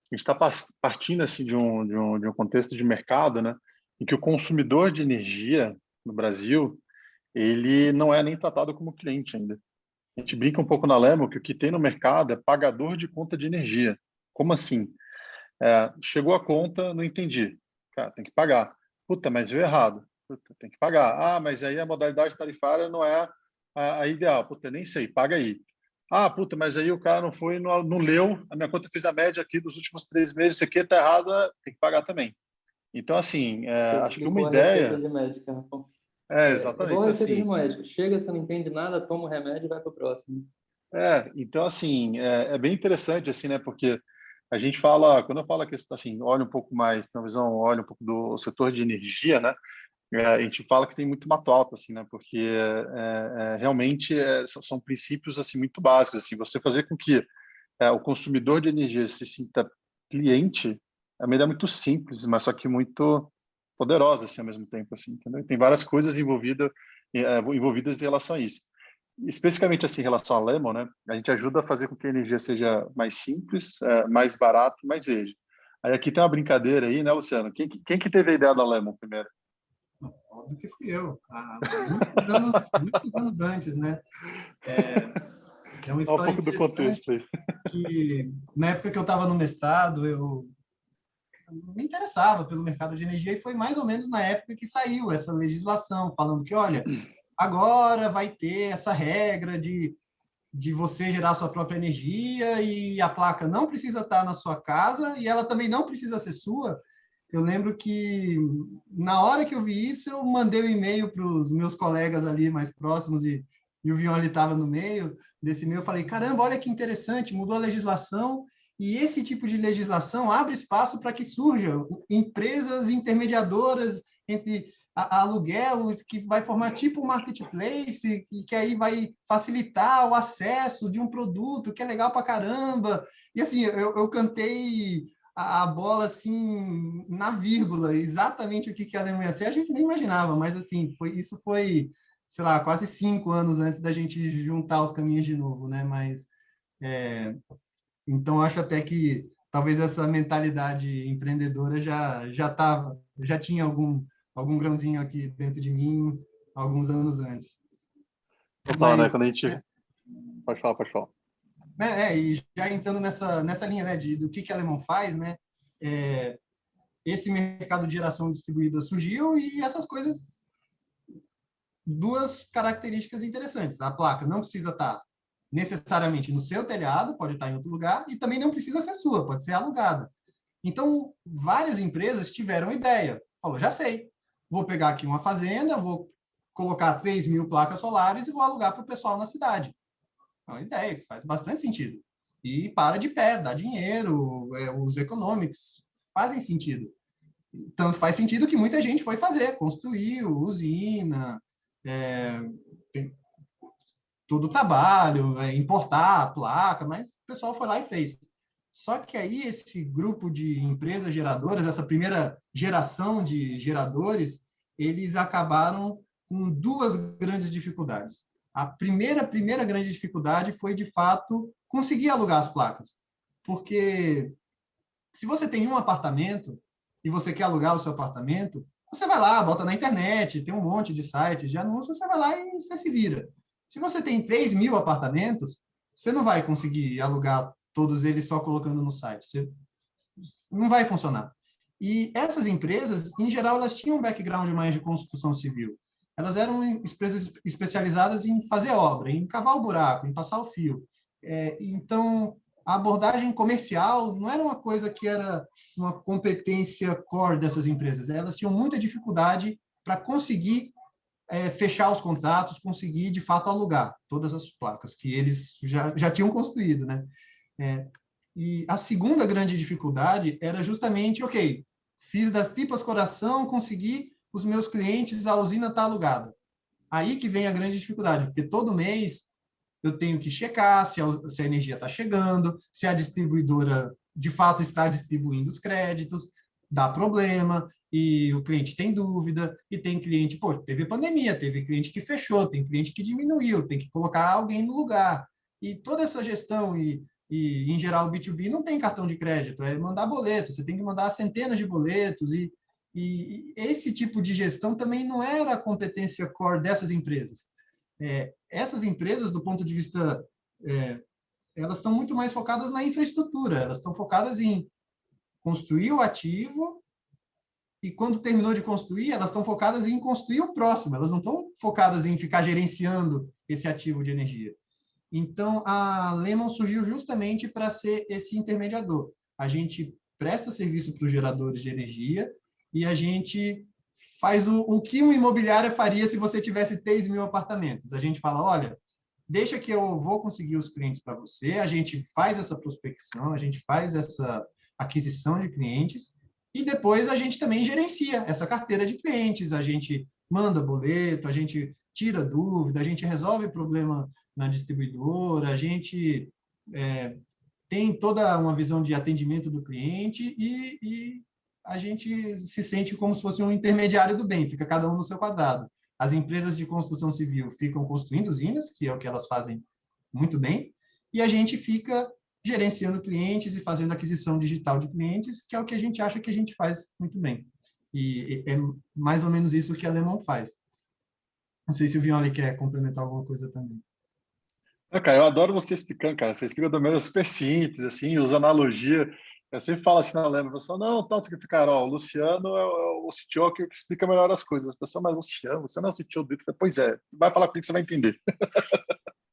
A gente está partindo, assim, de um contexto de mercado, né? Em que o consumidor de energia no Brasil, ele não é nem tratado como cliente ainda. A gente brinca um pouco na Lemo que o que tem no mercado é pagador de conta de energia. Como assim? Chegou a conta, não entendi. Cara, tem que pagar. Puta, mas veio errado. Puta, tem que pagar. Ah, mas aí a modalidade tarifária não é a ideal. Puta, nem sei, paga aí. Ah, puta, mas aí o cara não foi, não leu, a minha conta fez a média aqui dos últimos 3 meses, isso aqui tá errado, tem que pagar também. Então, assim, Você acho que uma explicou a receita ideia... de médica, Rafa. Exatamente, Igual a então, receita de assim... médico. Chega, você não entende nada, toma o remédio e vai para o próximo. Então, assim, é bem interessante, assim, né, porque a gente fala, quando eu falo que, assim, olha um pouco mais, tem uma visão, olha um pouco do setor de energia, né, a gente fala que tem muito mato alto, assim, né? Porque realmente são princípios assim muito básicos, assim. Você fazer com que o consumidor de energia se sinta cliente é uma ideia muito simples, mas só que muito poderosa, assim, ao mesmo tempo, assim, entendeu? Tem várias coisas envolvidas em relação a isso. Especificamente assim, em relação ao Lemon, né? A gente ajuda a fazer com que a energia seja mais simples, mais barata e mais verde. Aí aqui tem uma brincadeira aí, né, Luciano? Quem que teve a ideia da Lemon primeiro? Óbvio que fui eu, há muitos anos antes, né? É uma Dá um história pouco do contexto interessante aí. que, na época que eu estava no mestrado, eu me interessava pelo mercado de energia e foi mais ou menos na época que saiu essa legislação, falando que, olha, agora vai ter essa regra de você gerar sua própria energia e a placa não precisa estar na sua casa e ela também não precisa ser sua. Eu lembro que, na hora que eu vi isso, eu mandei um e-mail para os meus colegas ali mais próximos e o Vion estava no meio desse e-mail. Eu falei, caramba, olha que interessante, mudou a legislação e esse tipo de legislação abre espaço para que surjam empresas intermediadoras entre aluguel, que vai formar tipo um marketplace, que aí vai facilitar o acesso de um produto que é legal para caramba. E assim, eu cantei a bola assim na vírgula, exatamente o que a Alemanha ia ser, a gente nem imaginava, mas assim, isso foi, sei lá, quase 5 anos antes da gente juntar os caminhos de novo, né? Mas então acho até que talvez essa mentalidade empreendedora já tinha algum grãozinho aqui dentro de mim alguns anos antes. Total, né? Mas Quando a gente... Pode falar, pode falar. e já entrando nessa linha, né, do que a Lemon faz, né, esse mercado de geração distribuída surgiu e essas coisas, duas características interessantes. A placa não precisa estar necessariamente no seu telhado, pode estar em outro lugar, e também não precisa ser sua, pode ser alugada. Então, várias empresas tiveram ideia. Falou, já sei, vou pegar aqui uma fazenda, vou colocar 3.000 placas solares e vou alugar para o pessoal na cidade. É uma ideia que faz bastante sentido. E para de pé, dá dinheiro, os economics fazem sentido. Tanto faz sentido que muita gente foi fazer, construiu usina, tem todo o trabalho, importar a placa, mas o pessoal foi lá e fez. Só que aí esse grupo de empresas geradoras, essa primeira geração de geradores, eles acabaram com duas grandes dificuldades. A primeira grande dificuldade foi, de fato, conseguir alugar as placas. Porque se você tem um apartamento e você quer alugar o seu apartamento, você vai lá, bota na internet, tem um monte de sites de anúncios, você vai lá e você se vira. Se você tem 3.000 apartamentos, você não vai conseguir alugar todos eles só colocando no site. Não vai funcionar. E essas empresas, em geral, elas tinham um background mais de construção civil. Elas eram empresas especializadas em fazer obra, em cavar o buraco, em passar o fio. Então, a abordagem comercial não era uma coisa que era uma competência core dessas empresas. Elas tinham muita dificuldade para conseguir fechar os contratos, conseguir, de fato, alugar todas as placas que eles já tinham construído, né? E a segunda grande dificuldade era justamente, ok, fiz das tripas coração, consegui os meus clientes, a usina está alugada. Aí que vem a grande dificuldade, porque todo mês eu tenho que checar se a energia está chegando, se a distribuidora de fato está distribuindo os créditos, dá problema, e o cliente tem dúvida, e tem cliente, pô, teve pandemia, teve cliente que fechou, tem cliente que diminuiu, tem que colocar alguém no lugar. E toda essa gestão, em geral, o B2B não tem cartão de crédito, é mandar boleto, você tem que mandar centenas de boletos, e esse tipo de gestão também não era a competência core dessas empresas. Essas empresas, do ponto de vista, elas estão muito mais focadas na infraestrutura, elas estão focadas em construir o ativo e, quando terminou de construir, elas estão focadas em construir o próximo, elas não estão focadas em ficar gerenciando esse ativo de energia. Então, a Lemon surgiu justamente para ser esse intermediador. A gente presta serviço para os geradores de energia e a gente faz o que uma imobiliária faria se você tivesse 3.000 apartamentos. A gente fala, olha, deixa que eu vou conseguir os clientes para você, a gente faz essa prospecção, a gente faz essa aquisição de clientes e depois a gente também gerencia essa carteira de clientes, a gente manda boleto, a gente tira dúvida, a gente resolve problema na distribuidora, a gente tem toda uma visão de atendimento do cliente e a gente se sente como se fosse um intermediário do bem, fica cada um no seu quadrado. As empresas de construção civil ficam construindo usinas, que é o que elas fazem muito bem, e a gente fica gerenciando clientes e fazendo aquisição digital de clientes, que é o que a gente acha que a gente faz muito bem. E é mais ou menos isso que a Lemon faz. Não sei se o Violi quer complementar alguma coisa também. Cara, eu adoro você explicando, cara. Você explica de uma maneira super simples, assim, usa analogia. Eu sempre falo assim na Lembra, pessoal, não, tal, você fica, cara, ó, o Luciano é o CTO que explica melhor as coisas. As pessoas, mas você não é o CTO do Twitter. Pois é, vai falar comigo que você vai entender.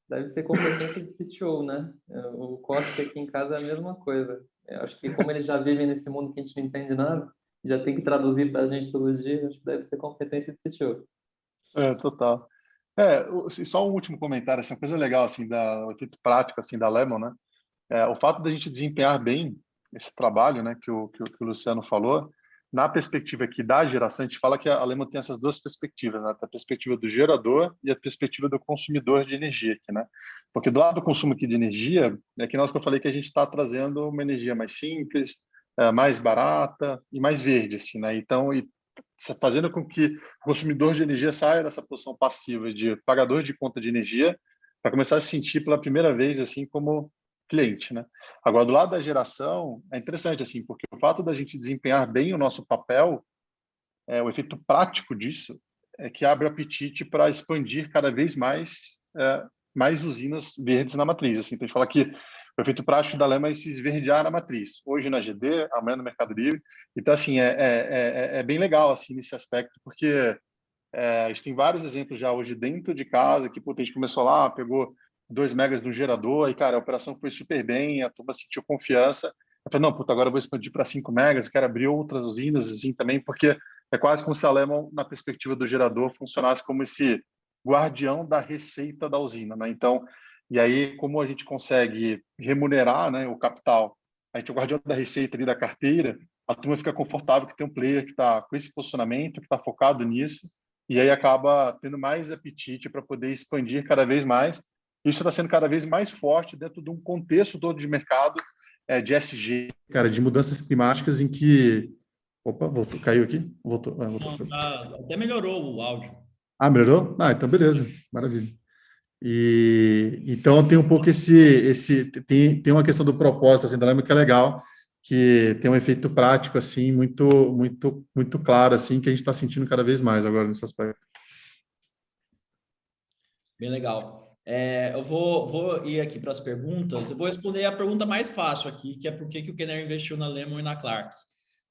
Deve ser competência de CTO, né? O corte aqui em casa é a mesma coisa. Eu acho que como eles já vivem nesse mundo que a gente não entende nada, já tem que traduzir para a gente todo dia, acho que deve ser competência de CTO. Total. Só um último comentário, assim, uma coisa legal, assim, o efeito prático, assim, da Lemon, né? O fato da gente desempenhar bem esse trabalho, né, que o Luciano falou, na perspectiva aqui da geração, a gente fala que a Lemon tem essas duas perspectivas, né? A perspectiva do gerador e a perspectiva do consumidor de energia aqui, né? Porque do lado do consumo aqui de energia, é que eu falei que a gente está trazendo uma energia mais simples, mais barata e mais verde, assim, né? Então, fazendo com que o consumidor de energia saia dessa posição passiva de pagador de conta de energia para começar a se sentir pela primeira vez assim como cliente, né? Agora, do lado da geração, é interessante assim, porque o fato da gente desempenhar bem o nosso papel, o efeito prático disso é que abre apetite para expandir cada vez mais usinas verdes na matriz. Assim, então a gente fala que o efeito prático da Lema é se esverdear na matriz. Hoje na GD, amanhã no Mercado Livre. Então, assim, é bem legal assim, nesse aspecto, porque a gente tem vários exemplos já hoje dentro de casa, que a gente começou lá, pegou 2 megas no gerador, aí, cara, a operação foi super bem, a turma sentiu confiança. Eu falei, não, agora eu vou expandir para 5 megas, quero abrir outras usinas, assim, também, porque é quase como se a Lemon, na perspectiva do gerador, funcionasse como esse guardião da receita da usina, né? Então, e aí, como a gente consegue remunerar, né, o capital, a gente é o guardião da receita ali da carteira, a turma fica confortável que tem um player que está com esse posicionamento, que está focado nisso, e aí acaba tendo mais apetite para poder expandir cada vez mais. Isso está sendo cada vez mais forte dentro de um contexto todo de mercado de SG, cara, de mudanças climáticas em que... Opa, voltou, caiu aqui? Voltou. Voltou. Não, até melhorou o áudio. Melhorou? Então beleza, maravilha. E então tem um pouco tem uma questão do propósito assim da Lema que é legal, que tem um efeito prático assim muito claro assim que a gente está sentindo cada vez mais agora nesse aspecto. Bem legal. Eu vou ir aqui para as perguntas. Eu vou responder a pergunta mais fácil aqui, que é por que o Kenner investiu na Lemon e na Clark.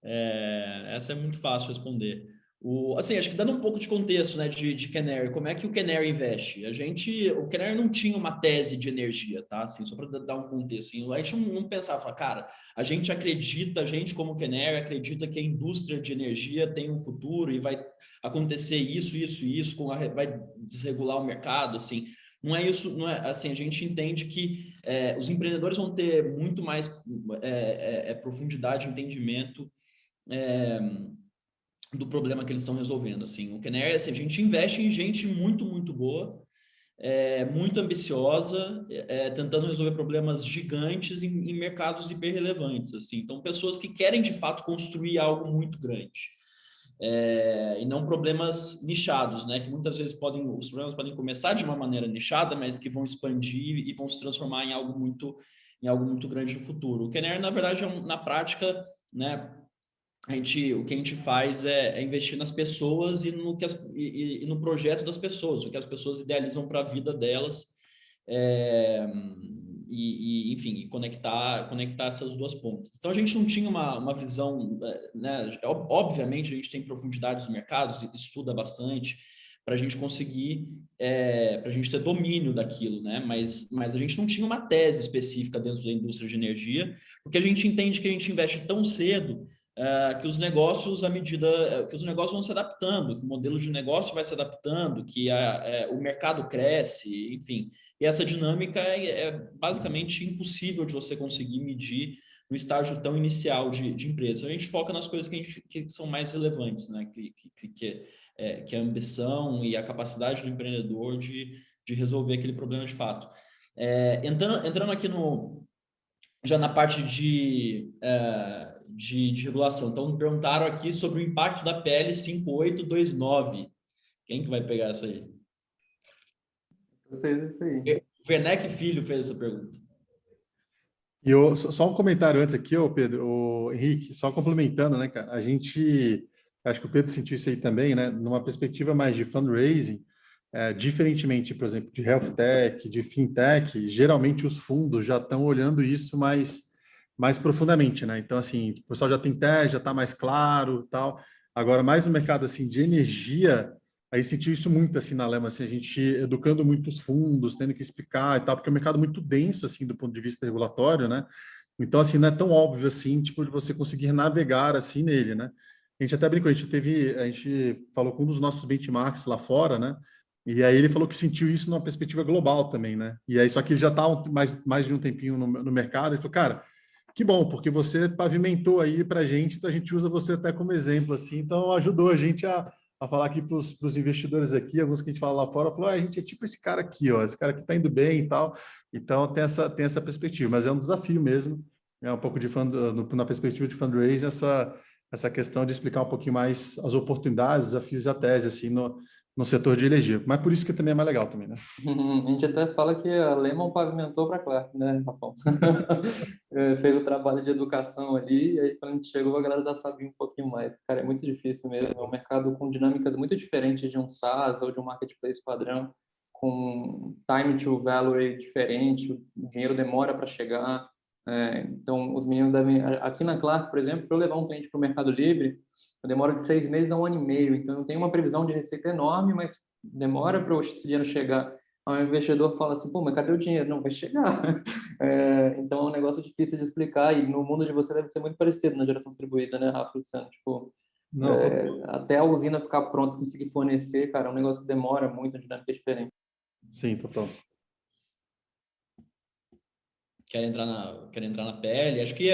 Essa é muito fácil responder. Assim, acho que dando um pouco de contexto, né, de Kenner, como é que o Kenner investe? O Kenner não tinha uma tese de energia, tá? Assim, só para dar um contexto. Assim, a gente não pensava, cara, a gente como Kenner acredita que a indústria de energia tem um futuro e vai acontecer isso, vai desregular o mercado, assim. Não é isso, não é assim, a gente entende que os empreendedores vão ter muito mais profundidade, entendimento do problema que eles estão resolvendo. Assim, o Kenner, assim, a gente investe em gente muito, muito boa, muito ambiciosa, tentando resolver problemas gigantes em mercados hiperrelevantes. Assim. Então, pessoas que querem, de fato, construir algo muito grande. E não problemas nichados, né? Que muitas vezes os problemas podem começar de uma maneira nichada, mas que vão expandir e vão se transformar em algo muito grande no futuro. O Kenner, na verdade, na prática, né? O que a gente faz é investir nas pessoas e no projeto das pessoas, o que as pessoas idealizam para a vida delas, enfim, conectar essas duas pontas. Então, a gente não tinha uma visão, né? Obviamente, a gente tem profundidades dos mercados, estuda bastante, para a gente conseguir, para a gente ter domínio daquilo, né? Mas a gente não tinha uma tese específica dentro da indústria de energia, porque a gente entende que a gente investe tão cedo que os negócios, à medida que os negócios vão se adaptando, que o modelo de negócio vai se adaptando, que o mercado cresce, enfim. E essa dinâmica é basicamente impossível de você conseguir medir no estágio tão inicial de empresa. A gente foca nas coisas que são mais relevantes, né? Que é a ambição e a capacidade do empreendedor de resolver aquele problema de fato. Entrando aqui já na parte de regulação. Então, me perguntaram aqui sobre o impacto da PL 5829. Quem que vai pegar essa aí? Vocês, isso aí. O Werneck Filho fez essa pergunta. E só um comentário antes aqui, Pedro, Henrique, só complementando, né, cara? Acho que o Pedro sentiu isso aí também, né? Numa perspectiva mais de fundraising, diferentemente, por exemplo, de health tech, de fintech, geralmente os fundos já estão olhando isso mais profundamente, né? Então, assim, o pessoal já tem tese, já está mais claro, tal. Agora, mais no mercado assim de energia, aí sentiu isso muito assim na Lema, assim, a gente educando muitos fundos, tendo que explicar e tal, porque é um mercado muito denso assim do ponto de vista regulatório, né? Então, assim, não é tão óbvio assim, tipo, de você conseguir navegar assim nele, né? A gente até brincou, a gente falou com um dos nossos benchmarks lá fora, né? E aí ele falou que sentiu isso numa perspectiva global também, né? E aí, só que ele já está mais de um tempinho no mercado, ele falou, cara, que bom, porque você pavimentou aí para a gente, então a gente usa você até como exemplo, assim, então ajudou a gente a falar aqui para os investidores aqui, alguns que a gente fala lá fora, falou, a gente é tipo esse cara aqui, ó, esse cara que está indo bem e tal, então tem essa perspectiva, mas é um desafio mesmo, é um pouco na perspectiva de fundraising, essa questão de explicar um pouquinho mais as oportunidades, desafios e a tese, assim, no setor de energia. Mas por isso que também é mais legal também, né? A gente até fala que a Lehman pavimentou para a Clark, né, Rafael? Fez o trabalho de educação ali, e aí quando a gente chegou, a galera já sabia um pouquinho mais. Cara, é muito difícil mesmo. É um mercado com dinâmicas muito diferentes de um SaaS ou de um marketplace padrão, com time to value diferente, o dinheiro demora para chegar. Então, os meninos devem... Aqui na Clark, por exemplo, para eu levar um cliente para o Mercado Livre, eu demoro de 6 meses a 1 ano e meio. Então, eu tenho uma previsão de receita enorme, mas demora para esse dinheiro chegar. Aí o investidor fala assim, pô, mas cadê o dinheiro? Não, vai chegar. Então, é um negócio difícil de explicar. E no mundo de você deve ser muito parecido na geração distribuída, né, Rafa e Luciano? Tipo, Não, até a usina ficar pronta, conseguir fornecer, cara, é um negócio que demora muito, a dinâmica é diferente. sim, total. Quer entrar na PL? Acho que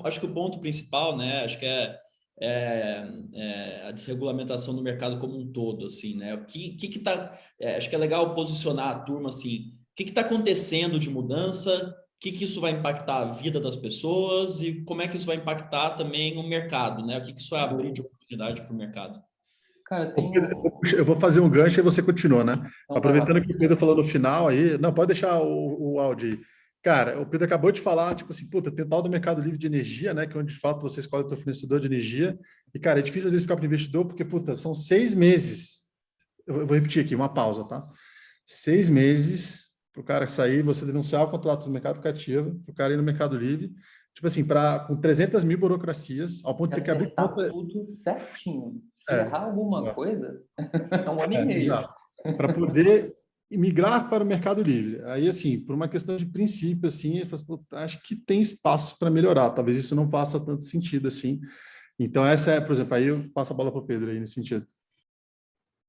acho que o ponto principal, né? Acho que a desregulamentação do mercado como um todo, assim, né? O que tá? Acho que é legal posicionar a turma assim. O que está acontecendo de mudança? O que isso vai impactar a vida das pessoas e como é que isso vai impactar também o mercado, né? O que isso vai abrir de oportunidade para o mercado? Cara, tem Eu vou fazer um gancho e você continua, né? Então, Aproveitando que o Pedro falou no final aí, não, pode deixar o áudio aí. Cara, o Pedro acabou de falar, tipo assim, puta, tem tal do Mercado Livre de Energia, né? Que é onde de fato você escolhe o seu fornecedor de energia. E, cara, é difícil às vezes ficar para o investidor, porque, puta, são 6 meses. Eu vou repetir aqui, uma pausa, tá? 6 meses para o cara sair, você denunciar o contrato do mercado cativo, para o cara ir no Mercado Livre, tipo assim, com 300 mil burocracias, ao ponto de ter que abrir conta. Tudo certinho. Se errar alguma coisa, é 1 ano e meio. Exato. Para poder migrar para o Mercado Livre. Aí, assim, por uma questão de princípio, assim, eu falo, acho que tem espaço para melhorar. Talvez isso não faça tanto sentido, assim. Então, essa é, por exemplo, aí eu passo a bola para o Pedro aí nesse sentido.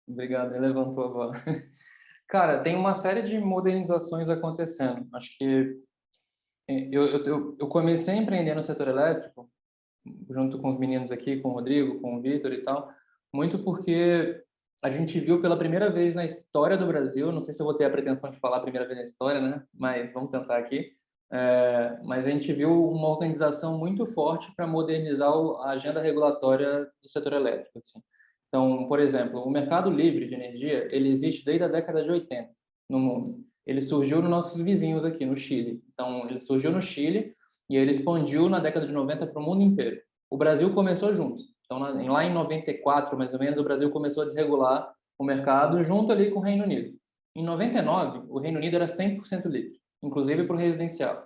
Obrigado, ele levantou a bola. Cara, tem uma série de modernizações acontecendo. Acho que eu comecei a empreender no setor elétrico, junto com os meninos aqui, com o Rodrigo, com o Vitor e tal, muito porque a gente viu pela primeira vez na história do Brasil, não sei se eu vou ter a pretensão de falar a primeira vez na história, né? Mas vamos tentar aqui. Mas a gente viu uma organização muito forte para modernizar a agenda regulatória do setor elétrico. Assim. Então, por exemplo, o mercado livre de energia, ele existe desde a década de 80 no mundo. Ele surgiu nos nossos vizinhos aqui, no Chile. Então, ele surgiu no Chile e ele expandiu na década de 90 para o mundo inteiro. O Brasil começou junto. Então, lá em 94, mais ou menos, o Brasil começou a desregular o mercado junto ali com o Reino Unido. Em 99, o Reino Unido era 100% livre, inclusive para o residencial.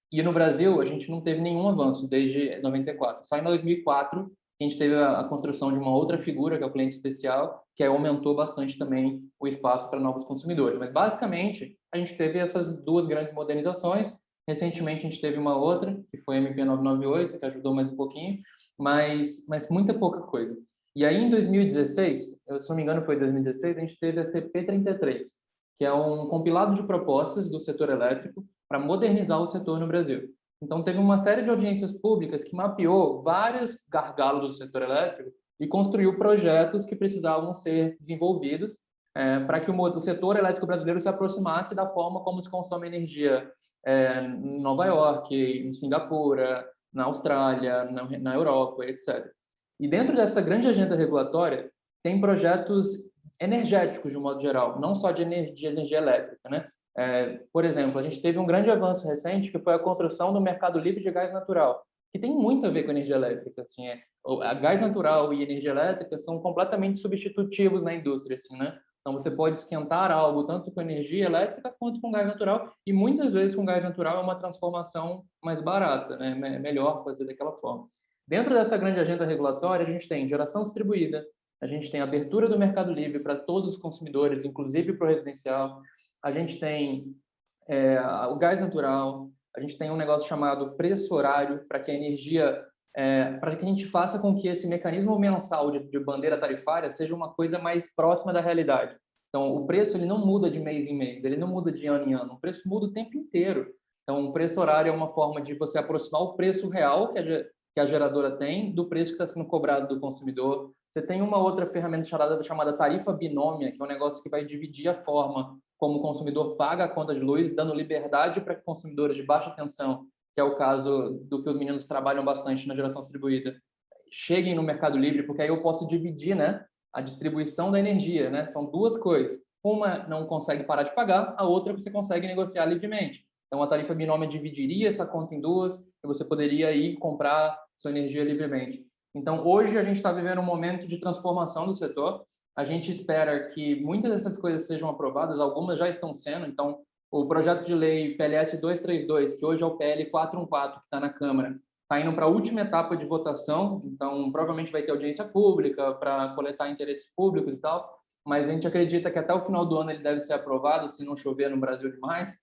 E no Brasil, a gente não teve nenhum avanço desde 94. Só em 2004 a gente teve a construção de uma outra figura, que é o cliente especial, que aí aumentou bastante também o espaço para novos consumidores. Mas, basicamente, a gente teve essas duas grandes modernizações. Recentemente, a gente teve uma outra, que foi a MP998, que ajudou mais um pouquinho, mas muita pouca coisa. E aí, em 2016, se não me engano, foi 2016, a gente teve a CP33, que é um compilado de propostas do setor elétrico para modernizar o setor no Brasil. Então, teve uma série de audiências públicas que mapeou vários gargalos do setor elétrico e construiu projetos que precisavam ser desenvolvidos para que o setor elétrico brasileiro se aproximasse da forma como se consome energia em Nova York, em Singapura, na Austrália, na Europa, etc. E dentro dessa grande agenda regulatória, tem projetos energéticos, de um modo geral, não só de energia elétrica, né? Por exemplo, a gente teve um grande avanço recente, que foi a construção do mercado livre de gás natural, que tem muito a ver com energia elétrica. Assim, a gás natural e energia elétrica são completamente substitutivos na indústria, assim, né? Então, você pode esquentar algo tanto com energia elétrica quanto com gás natural, e muitas vezes com gás natural é uma transformação mais barata, né? É melhor fazer daquela forma. Dentro dessa grande agenda regulatória, a gente tem geração distribuída, a gente tem abertura do mercado livre para todos os consumidores, inclusive para o residencial, a gente tem o gás natural, a gente tem um negócio chamado preço horário, para que a energia, para que a gente faça com que esse mecanismo mensal de bandeira tarifária seja uma coisa mais próxima da realidade. Então, o preço ele não muda de mês em mês, ele não muda de ano em ano, o preço muda o tempo inteiro. Então, o preço horário é uma forma de você aproximar o preço real que a geradora tem do preço que está sendo cobrado do consumidor. Você tem uma outra ferramenta chamada tarifa binômia, que é um negócio que vai dividir a forma como o consumidor paga a conta de luz, dando liberdade para consumidores de baixa tensão, que é o caso do que os meninos trabalham bastante na geração distribuída, cheguem no Mercado Livre, porque aí eu posso dividir, né, a distribuição da energia, né? São duas coisas. Uma não consegue parar de pagar, a outra você consegue negociar livremente. Então, a tarifa binômia dividiria essa conta em duas e você poderia ir comprar sua energia livremente. Então, hoje a gente está vivendo um momento de transformação do setor. A gente espera que muitas dessas coisas sejam aprovadas, algumas já estão sendo. Então, o projeto de lei PLS 232, que hoje é o PL 414, que está na Câmara, está indo para a última etapa de votação. Então, provavelmente vai ter audiência pública para coletar interesses públicos e tal. Mas a gente acredita que até o final do ano ele deve ser aprovado, se não chover no Brasil demais.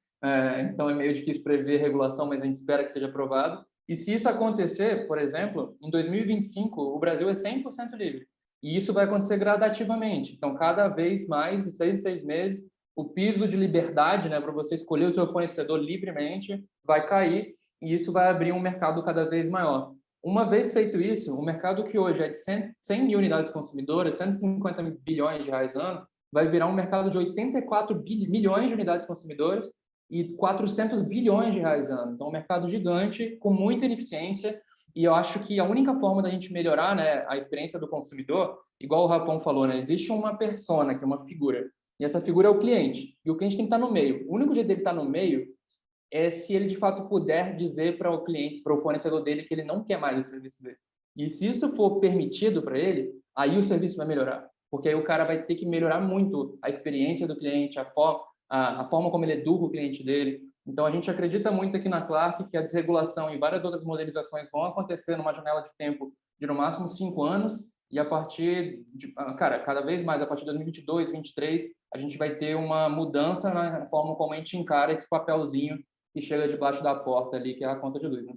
Então, é meio difícil prever regulação, mas a gente espera que seja aprovado. E se isso acontecer, por exemplo, em 2025, o Brasil é 100% livre. E isso vai acontecer gradativamente. Então, cada vez mais, de 6 em 6 meses, o piso de liberdade, né, para você escolher o seu fornecedor livremente, vai cair e isso vai abrir um mercado cada vez maior. Uma vez feito isso, o mercado que hoje é de 100 mil unidades consumidoras, 150 bilhões de reais ano, vai virar um mercado de 84 milhões de unidades consumidoras e 400 bilhões de reais ano. Então, um mercado gigante, com muita ineficiência. E eu acho que a única forma da gente melhorar, né, a experiência do consumidor, igual o Rafão falou, né, existe uma persona, que é uma figura, e essa figura é o cliente, e o cliente tem que estar no meio. O único jeito dele estar no meio é se ele, de fato, puder dizer para o cliente, para o fornecedor dele, que ele não quer mais o serviço dele. E se isso for permitido para ele, aí o serviço vai melhorar, porque aí o cara vai ter que melhorar muito a experiência do cliente, a forma como ele educa o cliente dele. Então, a gente acredita muito aqui na Clark que a desregulação e várias outras modernizações vão acontecer numa janela de tempo de, no máximo, 5 anos, e a partir de, cada vez mais, a partir de 2022, 2023, a gente vai ter uma mudança na forma como a gente encara esse papelzinho que chega debaixo da porta ali, que é a conta de luz, né?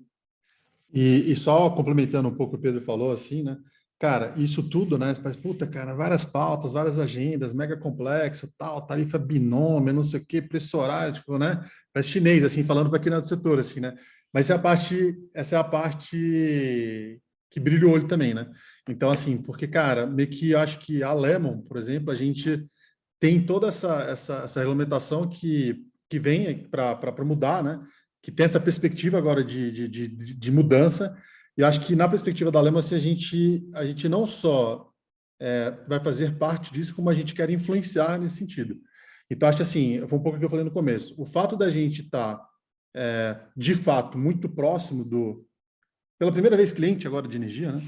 E só complementando um pouco o que o Pedro falou, assim, né? Cara, isso tudo, né? Você pensa, puta, cara, várias pautas, várias agendas, mega complexo, tal, tarifa binômio, não sei o quê, preço horário, tipo, né? Parece chinês, assim, falando para quem não é do setor, assim, né? Mas essa é a parte que brilha o olho também, né? Então, assim, porque, cara, meio que eu acho que a Lemon, por exemplo, a gente tem toda essa regulamentação que vem para mudar, né? Que tem essa perspectiva agora de mudança. E acho que na perspectiva da Lemon, assim, a gente não só vai fazer parte disso, como a gente quer influenciar nesse sentido. Então, acho assim, foi um pouco o que eu falei no começo. O fato da gente estar, de fato, muito próximo pela primeira vez, cliente agora de energia, né?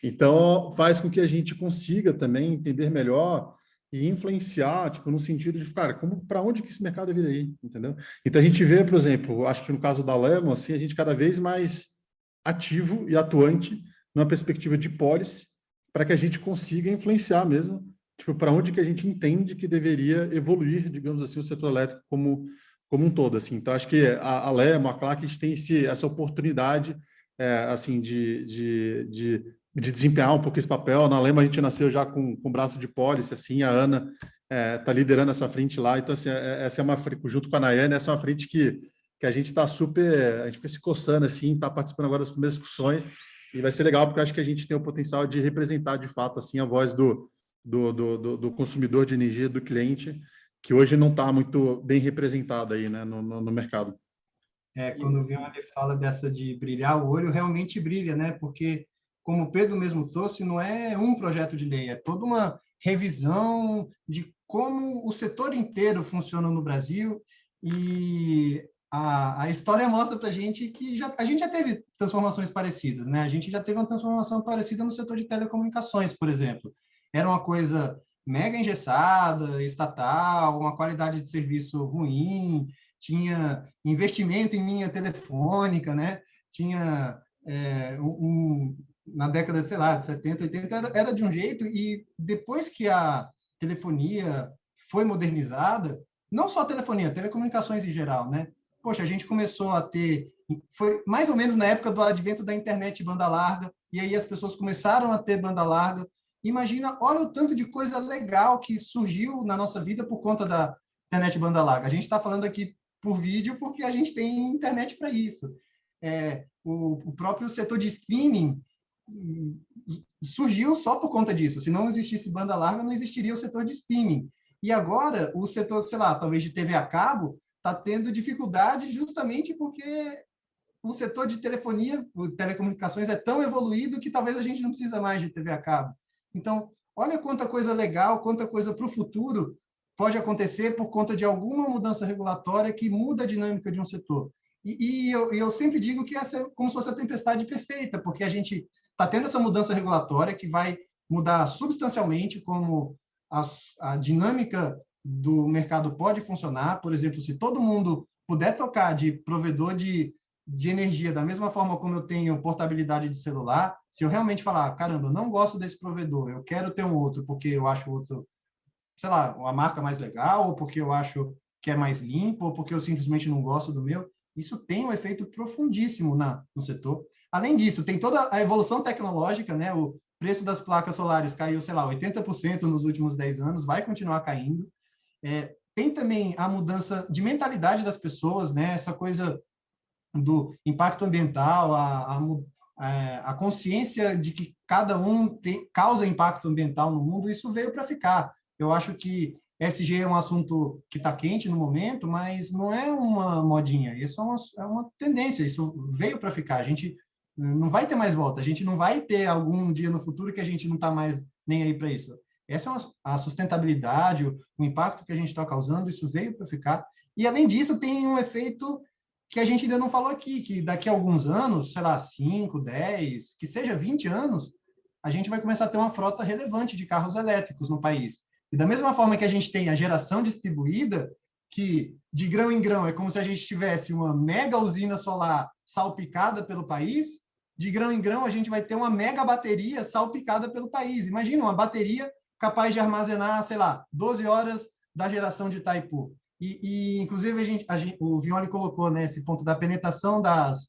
Então, faz com que a gente consiga também entender melhor e influenciar, tipo, no sentido de, cara, para onde que esse mercado vai ir, entendeu? Então, a gente vê, por exemplo, acho que no caso da Lemon, assim, a gente cada vez mais ativo e atuante numa perspectiva de policy, para que a gente consiga influenciar mesmo, tipo, para onde que a gente entende que deveria evoluir, digamos assim, o setor elétrico como um todo, assim. Então, acho que a Lemo, a Claque, a gente tem essa oportunidade, assim, de desempenhar um pouco esse papel. Na Lemo, a gente nasceu já com o braço de policy, assim, a Ana está liderando essa frente lá, então, assim, essa é uma frente, junto com a Nayane, essa é uma frente que a gente está a gente fica se coçando, assim, está participando agora das primeiras discussões, e vai ser legal, porque eu acho que a gente tem o potencial de representar, de fato, assim, a voz do consumidor de energia, do cliente, que hoje não está muito bem representado aí, né, no mercado. Quando o Vianney fala dessa de brilhar o olho, realmente brilha, né? Porque, como o Pedro mesmo trouxe, não é um projeto de lei, é toda uma revisão de como o setor inteiro funciona no Brasil, e a história mostra para a gente que a gente já teve transformações parecidas, né? A gente já teve uma transformação parecida no setor de telecomunicações, por exemplo. Era uma coisa mega engessada, estatal, uma qualidade de serviço ruim, tinha investimento em linha telefônica, né? Tinha na década, sei lá, de 70, 80, era de um jeito, e depois que a telefonia foi modernizada, não só a telefonia, telecomunicações em geral, né? Poxa, a gente começou a ter... Foi mais ou menos na época do advento da internet banda larga, e aí as pessoas começaram a ter banda larga. Imagina, olha o tanto de coisa legal que surgiu na nossa vida por conta da internet banda larga. A gente está falando aqui por vídeo porque a gente tem internet para isso. O próprio setor de streaming surgiu só por conta disso. Se não existisse banda larga, não existiria o setor de streaming. E agora, o setor, sei lá, talvez de TV a cabo, está tendo dificuldade justamente porque o setor de telefonia, telecomunicações é tão evoluído que talvez a gente não precisa mais de TV a cabo. Então, olha quanta coisa legal, quanta coisa para o futuro pode acontecer por conta de alguma mudança regulatória que muda a dinâmica de um setor. E eu sempre digo que essa é como se fosse a tempestade perfeita, porque a gente está tendo essa mudança regulatória que vai mudar substancialmente como a dinâmica do mercado pode funcionar. Por exemplo, se todo mundo puder trocar de provedor de energia da mesma forma como eu tenho portabilidade de celular, se eu realmente falar, caramba, eu não gosto desse provedor, eu quero ter um outro porque eu acho outro, sei lá, uma marca mais legal, ou porque eu acho que é mais limpo, ou porque eu simplesmente não gosto do meu, isso tem um efeito profundíssimo no setor. Além disso, tem toda a evolução tecnológica, né? O preço das placas solares caiu, sei lá, 80% nos últimos 10 anos, vai continuar caindo. Tem também a mudança de mentalidade das pessoas, né? Essa coisa do impacto ambiental, a consciência de que cada um causa impacto ambiental no mundo, isso veio para ficar. Eu acho que ESG é um assunto que está quente no momento, mas não é uma modinha, isso é uma tendência, isso veio para ficar. A gente não vai ter mais volta, a gente não vai ter algum dia no futuro que a gente não está mais nem aí para isso. Essa é a sustentabilidade, o impacto que a gente está causando, isso veio para ficar. E, além disso, tem um efeito que a gente ainda não falou aqui, que daqui a alguns anos, sei lá, 5, 10, que seja 20 anos, a gente vai começar a ter uma frota relevante de carros elétricos no país. E da mesma forma que a gente tem a geração distribuída, que de grão em grão é como se a gente tivesse uma mega usina solar salpicada pelo país, de grão em grão a gente vai ter uma mega bateria salpicada pelo país. Imagina uma bateria capaz de armazenar, sei lá, 12 horas da geração de Itaipu. Inclusive, o Vianney colocou, né, esse ponto da penetração das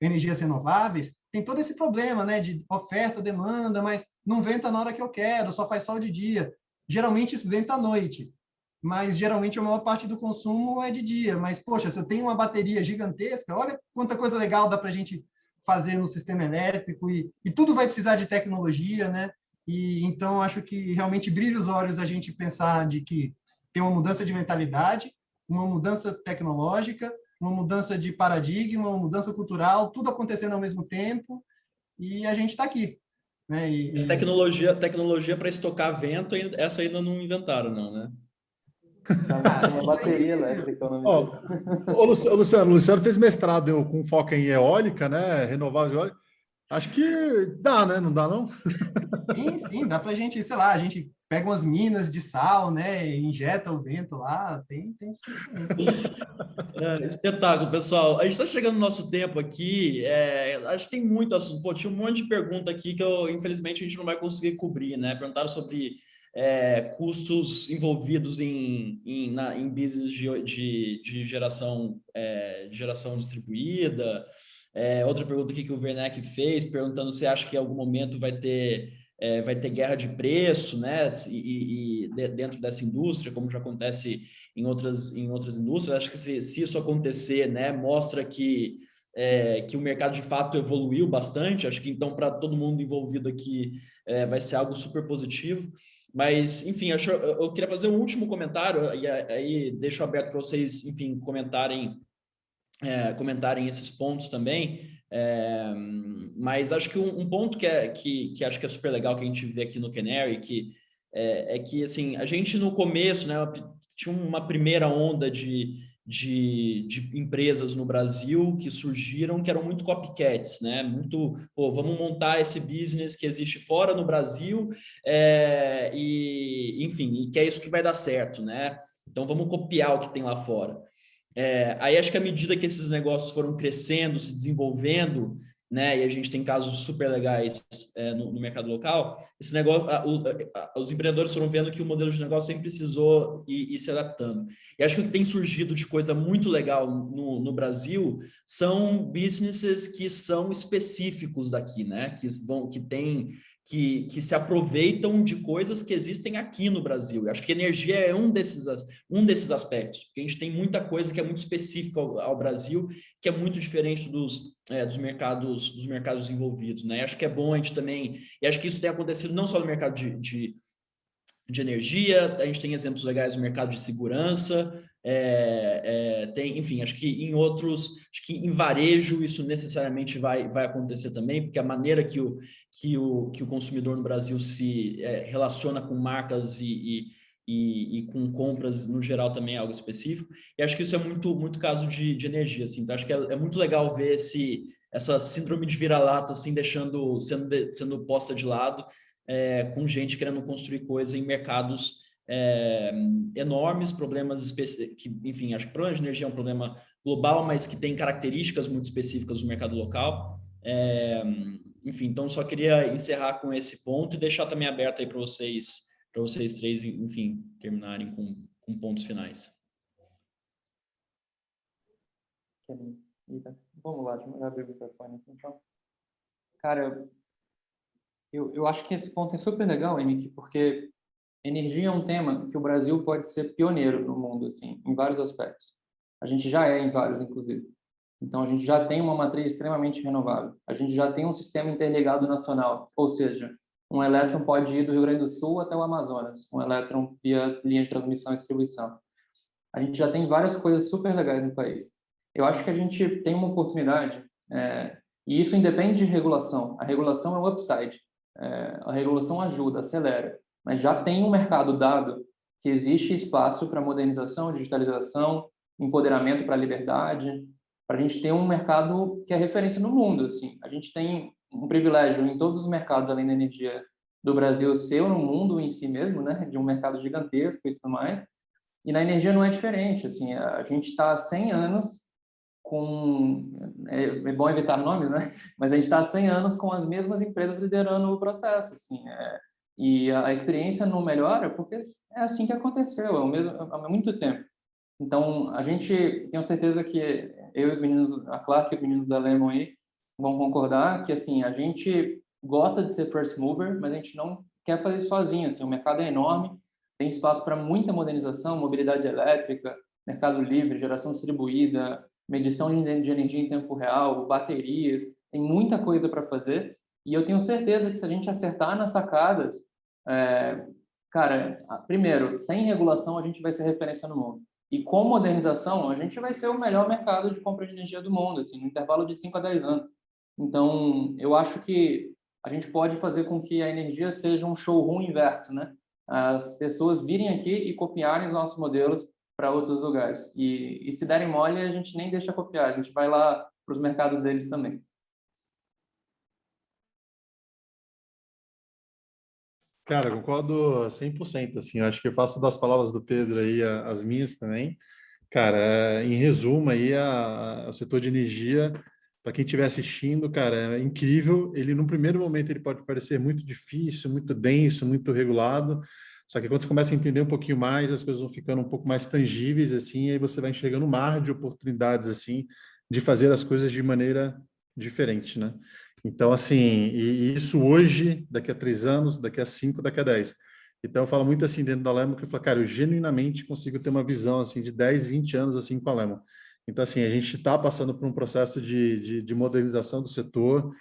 energias renováveis, tem todo esse problema, né, de oferta, demanda, mas não venta na hora que eu quero, só faz sol de dia. Geralmente isso venta à noite, mas geralmente a maior parte do consumo é de dia. Mas, poxa, se eu tenho uma bateria gigantesca, olha quanta coisa legal dá para a gente fazer no sistema elétrico, e tudo vai precisar de tecnologia, né? E então acho que realmente brilha os olhos a gente pensar de que tem uma mudança de mentalidade, uma mudança tecnológica, uma mudança de paradigma, uma mudança cultural, tudo acontecendo ao mesmo tempo, e a gente está aqui. Né? Tecnologia para estocar vento, essa ainda não inventaram, não, né? Uma bateria elétrica. O Luciano fez mestrado com foco em eólica, né? Renováveis eólicas. Acho que dá, né? Não dá, não? Sim, dá pra gente, sei lá, a gente pega umas minas de sal, né, e injeta o vento lá, tem isso também. Espetáculo, pessoal. A gente está chegando no nosso tempo aqui. Acho que tem muito assunto. Pô, tinha um monte de pergunta aqui que infelizmente, a gente não vai conseguir cobrir, né? Perguntaram sobre custos envolvidos em business de geração distribuída. Outra pergunta aqui que o Werneck fez, perguntando se acha que em algum momento vai ter guerra de preço, né? Dentro dessa indústria, como já acontece em outras indústrias. Acho que se isso acontecer, né, mostra que o mercado de fato evoluiu bastante. Acho que então para todo mundo envolvido aqui vai ser algo super positivo. Mas, enfim, eu queria fazer um último comentário e aí deixo aberto para vocês, enfim, comentarem esses pontos também. Mas acho que um ponto que acho que é super legal que a gente vê aqui no Canary, que assim, a gente no começo, né, tinha uma primeira onda de empresas no Brasil que surgiram, que eram muito copycats, né? Muito, pô, vamos montar esse business que existe fora no Brasil, enfim, e que é isso que vai dar certo, né? Então vamos copiar o que tem lá fora. Aí acho que à medida que esses negócios foram crescendo, se desenvolvendo, né, e a gente tem casos super legais no mercado local, esse negócio, os empreendedores foram vendo que o modelo de negócio sempre precisou ir se adaptando. E acho que o que tem surgido de coisa muito legal no Brasil são businesses que são específicos daqui, né, que se aproveitam de coisas que existem aqui no Brasil. Eu acho que energia é um desses aspectos, porque a gente tem muita coisa que é muito específica ao Brasil, que é muito diferente dos mercados envolvidos, né? Acho que é bom a gente também, e acho que isso tem acontecido não só no mercado de energia, a gente tem exemplos legais no mercado de segurança, enfim, acho que em varejo isso necessariamente vai acontecer também, porque a maneira que o consumidor no Brasil se relaciona com marcas e com compras no geral também é algo específico, e acho que isso é muito caso de energia, assim, então acho que é muito legal ver essa síndrome de vira-lata assim, sendo posta de lado, com gente querendo construir coisa em mercados enormes, problemas que, enfim, acho que o problema de energia é um problema global, mas que tem características muito específicas do mercado local. Enfim, então só queria encerrar com esse ponto e deixar também aberto aí para vocês três, enfim, terminarem com pontos finais. Vamos lá, deixa eu abrir o microfone aqui, então. Cara, eu acho que esse ponto é super legal, Henrique, porque energia é um tema que o Brasil pode ser pioneiro no mundo, assim, em vários aspectos. A gente já é em vários, inclusive. Então, a gente já tem uma matriz extremamente renovável. A gente já tem um sistema interligado nacional, ou seja, um elétron pode ir do Rio Grande do Sul até o Amazonas, um elétron via linha de transmissão e distribuição. A gente já tem várias coisas super legais no país. Eu acho que a gente tem uma oportunidade, e isso independe de regulação. A regulação é um upside. A regulação ajuda, acelera, mas já tem um mercado dado que existe espaço para modernização, digitalização, empoderamento para a liberdade, para a gente ter um mercado que é referência no mundo. Assim. A gente tem um privilégio em todos os mercados, além da energia do Brasil, ser no mundo em si mesmo, né, de um mercado gigantesco e tudo mais, e na energia não é diferente. Assim, a gente está há 100 anos é bom evitar nomes, né? Mas a gente está há 100 anos com as mesmas empresas liderando o processo, assim, e a experiência não melhora porque é assim que aconteceu, há muito tempo. Então, a gente tem certeza que eu e os meninos, a Clark e os meninos da Lemon aí, vão concordar que, assim, a gente gosta de ser first mover, mas a gente não quer fazer sozinho, assim, o mercado é enorme, tem espaço para muita modernização, mobilidade elétrica, mercado livre, geração distribuída, medição de energia em tempo real, baterias, tem muita coisa para fazer, e eu tenho certeza que se a gente acertar nas sacadas, cara, primeiro, sem regulação a gente vai ser referência no mundo, e com modernização a gente vai ser o melhor mercado de compra de energia do mundo, assim, no intervalo de 5 a 10 anos. Então, eu acho que a gente pode fazer com que a energia seja um showroom inverso, né? As pessoas virem aqui e copiarem os nossos modelos para outros lugares. E se derem mole, a gente nem deixa copiar, a gente vai lá para os mercados deles também. Cara, concordo 100%, assim, eu acho que eu faço das palavras do Pedro aí as minhas também. Cara, em resumo aí, o setor de energia, para quem estiver assistindo, cara, é incrível. Ele, num primeiro momento, ele pode parecer muito difícil, muito denso, muito regulado, só que quando você começa a entender um pouquinho mais, as coisas vão ficando um pouco mais tangíveis, assim, aí você vai enxergando um mar de oportunidades, assim, de fazer as coisas de maneira diferente, né? Então, assim, e isso hoje, daqui a 3 anos, daqui a 5, daqui a 10. Então, eu falo muito assim dentro da Lemon, que eu falo, cara, eu genuinamente consigo ter uma visão, assim, de 10, 20 anos, assim, com a Lemon. Então, assim, a gente está passando por um processo de modernização do setor,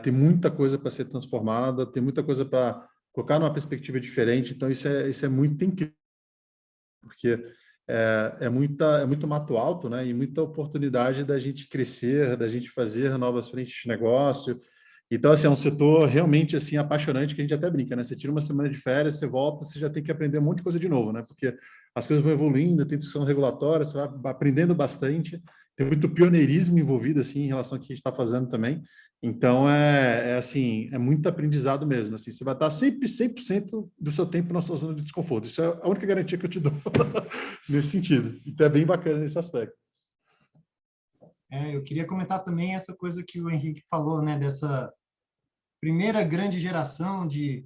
tem muita coisa para ser transformada, tem muita coisa para colocar numa perspectiva diferente, então isso é muito incrível, porque é muito mato alto, né? E muita oportunidade da gente crescer, da gente fazer novas frentes de negócio. Então, assim, é um setor realmente assim apaixonante que a gente até brinca, né? Você tira uma semana de férias, você volta, você já tem que aprender um monte de coisa de novo, né? Porque as coisas vão evoluindo, tem discussão regulatória, você vai aprendendo bastante, tem muito pioneirismo envolvido assim em relação ao que a gente está fazendo também. Então, assim, é muito aprendizado mesmo. Assim, você vai estar sempre 100% do seu tempo na sua zona de desconforto. Isso é a única garantia que eu te dou nesse sentido. Então, é bem bacana nesse aspecto. Eu queria comentar também essa coisa que o Henrique falou, né, dessa primeira grande geração de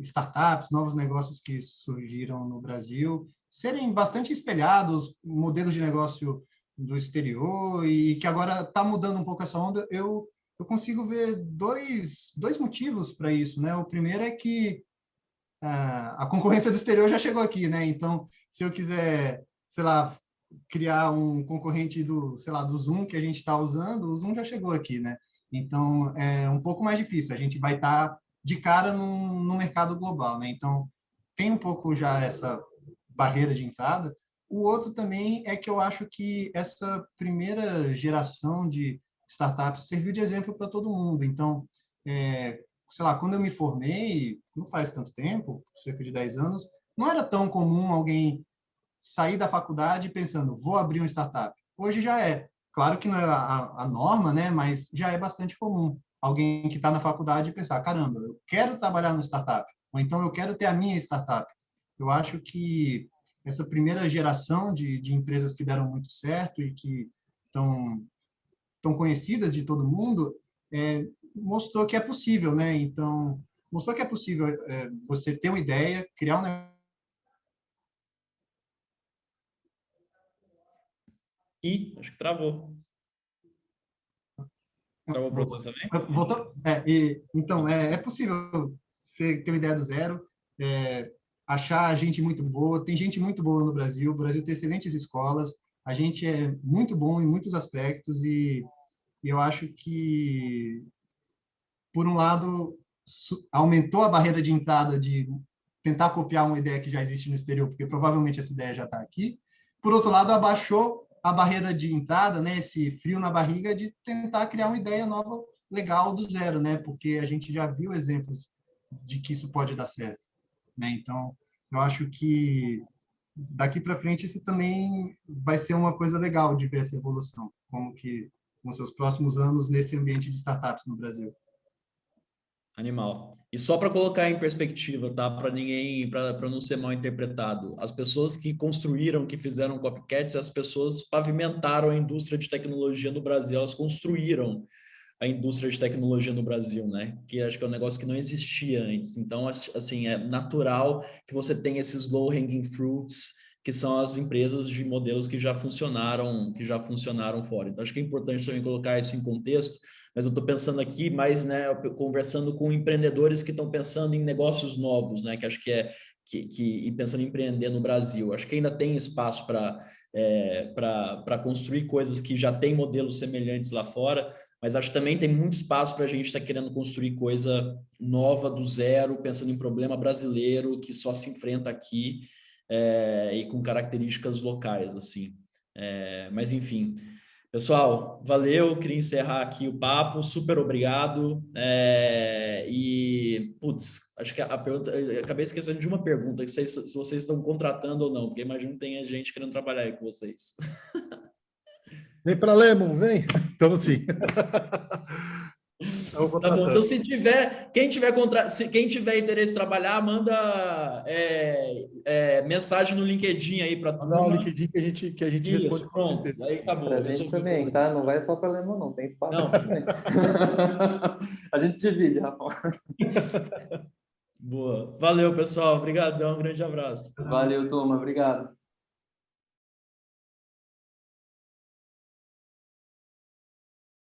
startups, novos negócios que surgiram no Brasil, serem bastante espelhados, modelos de negócio do exterior, e que agora está mudando um pouco essa onda. Eu consigo ver dois motivos para isso, né? O primeiro é que a concorrência do exterior já chegou aqui, né? Então, se eu quiser, sei lá, criar um concorrente do, sei lá, do Zoom que a gente está usando, o Zoom já chegou aqui, né? Então, é um pouco mais difícil. A gente vai estar de cara no mercado global, né? Então, tem um pouco já essa barreira de entrada. O outro também é que eu acho que essa primeira geração de startups serviu de exemplo para todo mundo. Então, sei lá, quando eu me formei, não faz tanto tempo, cerca de 10 anos, não era tão comum alguém sair da faculdade pensando, vou abrir uma startup. Hoje já é. Claro que não é a norma, né? Mas já é bastante comum. Alguém que está na faculdade pensar, caramba, eu quero trabalhar no startup. Ou então eu quero ter a minha startup. Eu acho que essa primeira geração de empresas que deram muito certo e que estão conhecidas de todo mundo, mostrou que é possível, né? Então, mostrou que é possível você ter uma ideia, criar um negócio. E acho que travou. Travou para você também? Voltou? Então, é possível você ter uma ideia do zero, achar gente muito boa. Tem gente muito boa no Brasil. O Brasil tem excelentes escolas. A gente é muito bom em muitos aspectos e eu acho que, por um lado, aumentou a barreira de entrada de tentar copiar uma ideia que já existe no exterior, porque provavelmente essa ideia já está aqui. Por outro lado, abaixou a barreira de entrada, né, esse frio na barriga de tentar criar uma ideia nova, legal, do zero, né, porque a gente já viu exemplos de que isso pode dar certo, né? Então, eu acho que daqui para frente isso também vai ser uma coisa legal de ver essa evolução, como que vão ser os próximos anos nesse ambiente de startups no Brasil. Animal. E só para colocar em perspectiva, tá? Para ninguém, para não ser mal interpretado, as pessoas que construíram, que fizeram copycats, as pessoas pavimentaram a indústria de tecnologia no Brasil, elas construíram a indústria de tecnologia no Brasil, né? Que acho que é um negócio que não existia antes. Então, assim, é natural que você tenha esses low-hanging fruits, que são as empresas de modelos que já funcionaram fora. Então, acho que é importante também colocar isso em contexto, mas eu estou pensando aqui mais, né, conversando com empreendedores que estão pensando em negócios novos, né, que acho que e pensando em empreender no Brasil. Acho que ainda tem espaço para construir coisas que já têm modelos semelhantes lá fora, mas acho que também tem muito espaço para a gente estar querendo construir coisa nova do zero, pensando em problema brasileiro que só se enfrenta aqui, e com características locais, assim. Mas, enfim. Pessoal, valeu, queria encerrar aqui o papo, super obrigado. Putz, acho que a pergunta, eu acabei esquecendo de uma pergunta, que se vocês estão contratando ou não, porque imagino que tem gente querendo trabalhar aí com vocês. Vem para Lemon, vem. Então, sim. Tá bom, então quem tiver interesse em trabalhar, manda mensagem no LinkedIn aí para Manda no LinkedIn que a gente responde. Isso, pronto, aí acabou. Pra gente também, tá? Não vai só para alemão, não. Tem espaço Não. também. A gente divide, Rafa. Boa. Valeu, pessoal. Obrigadão. Um grande abraço. Valeu, turma. Obrigado.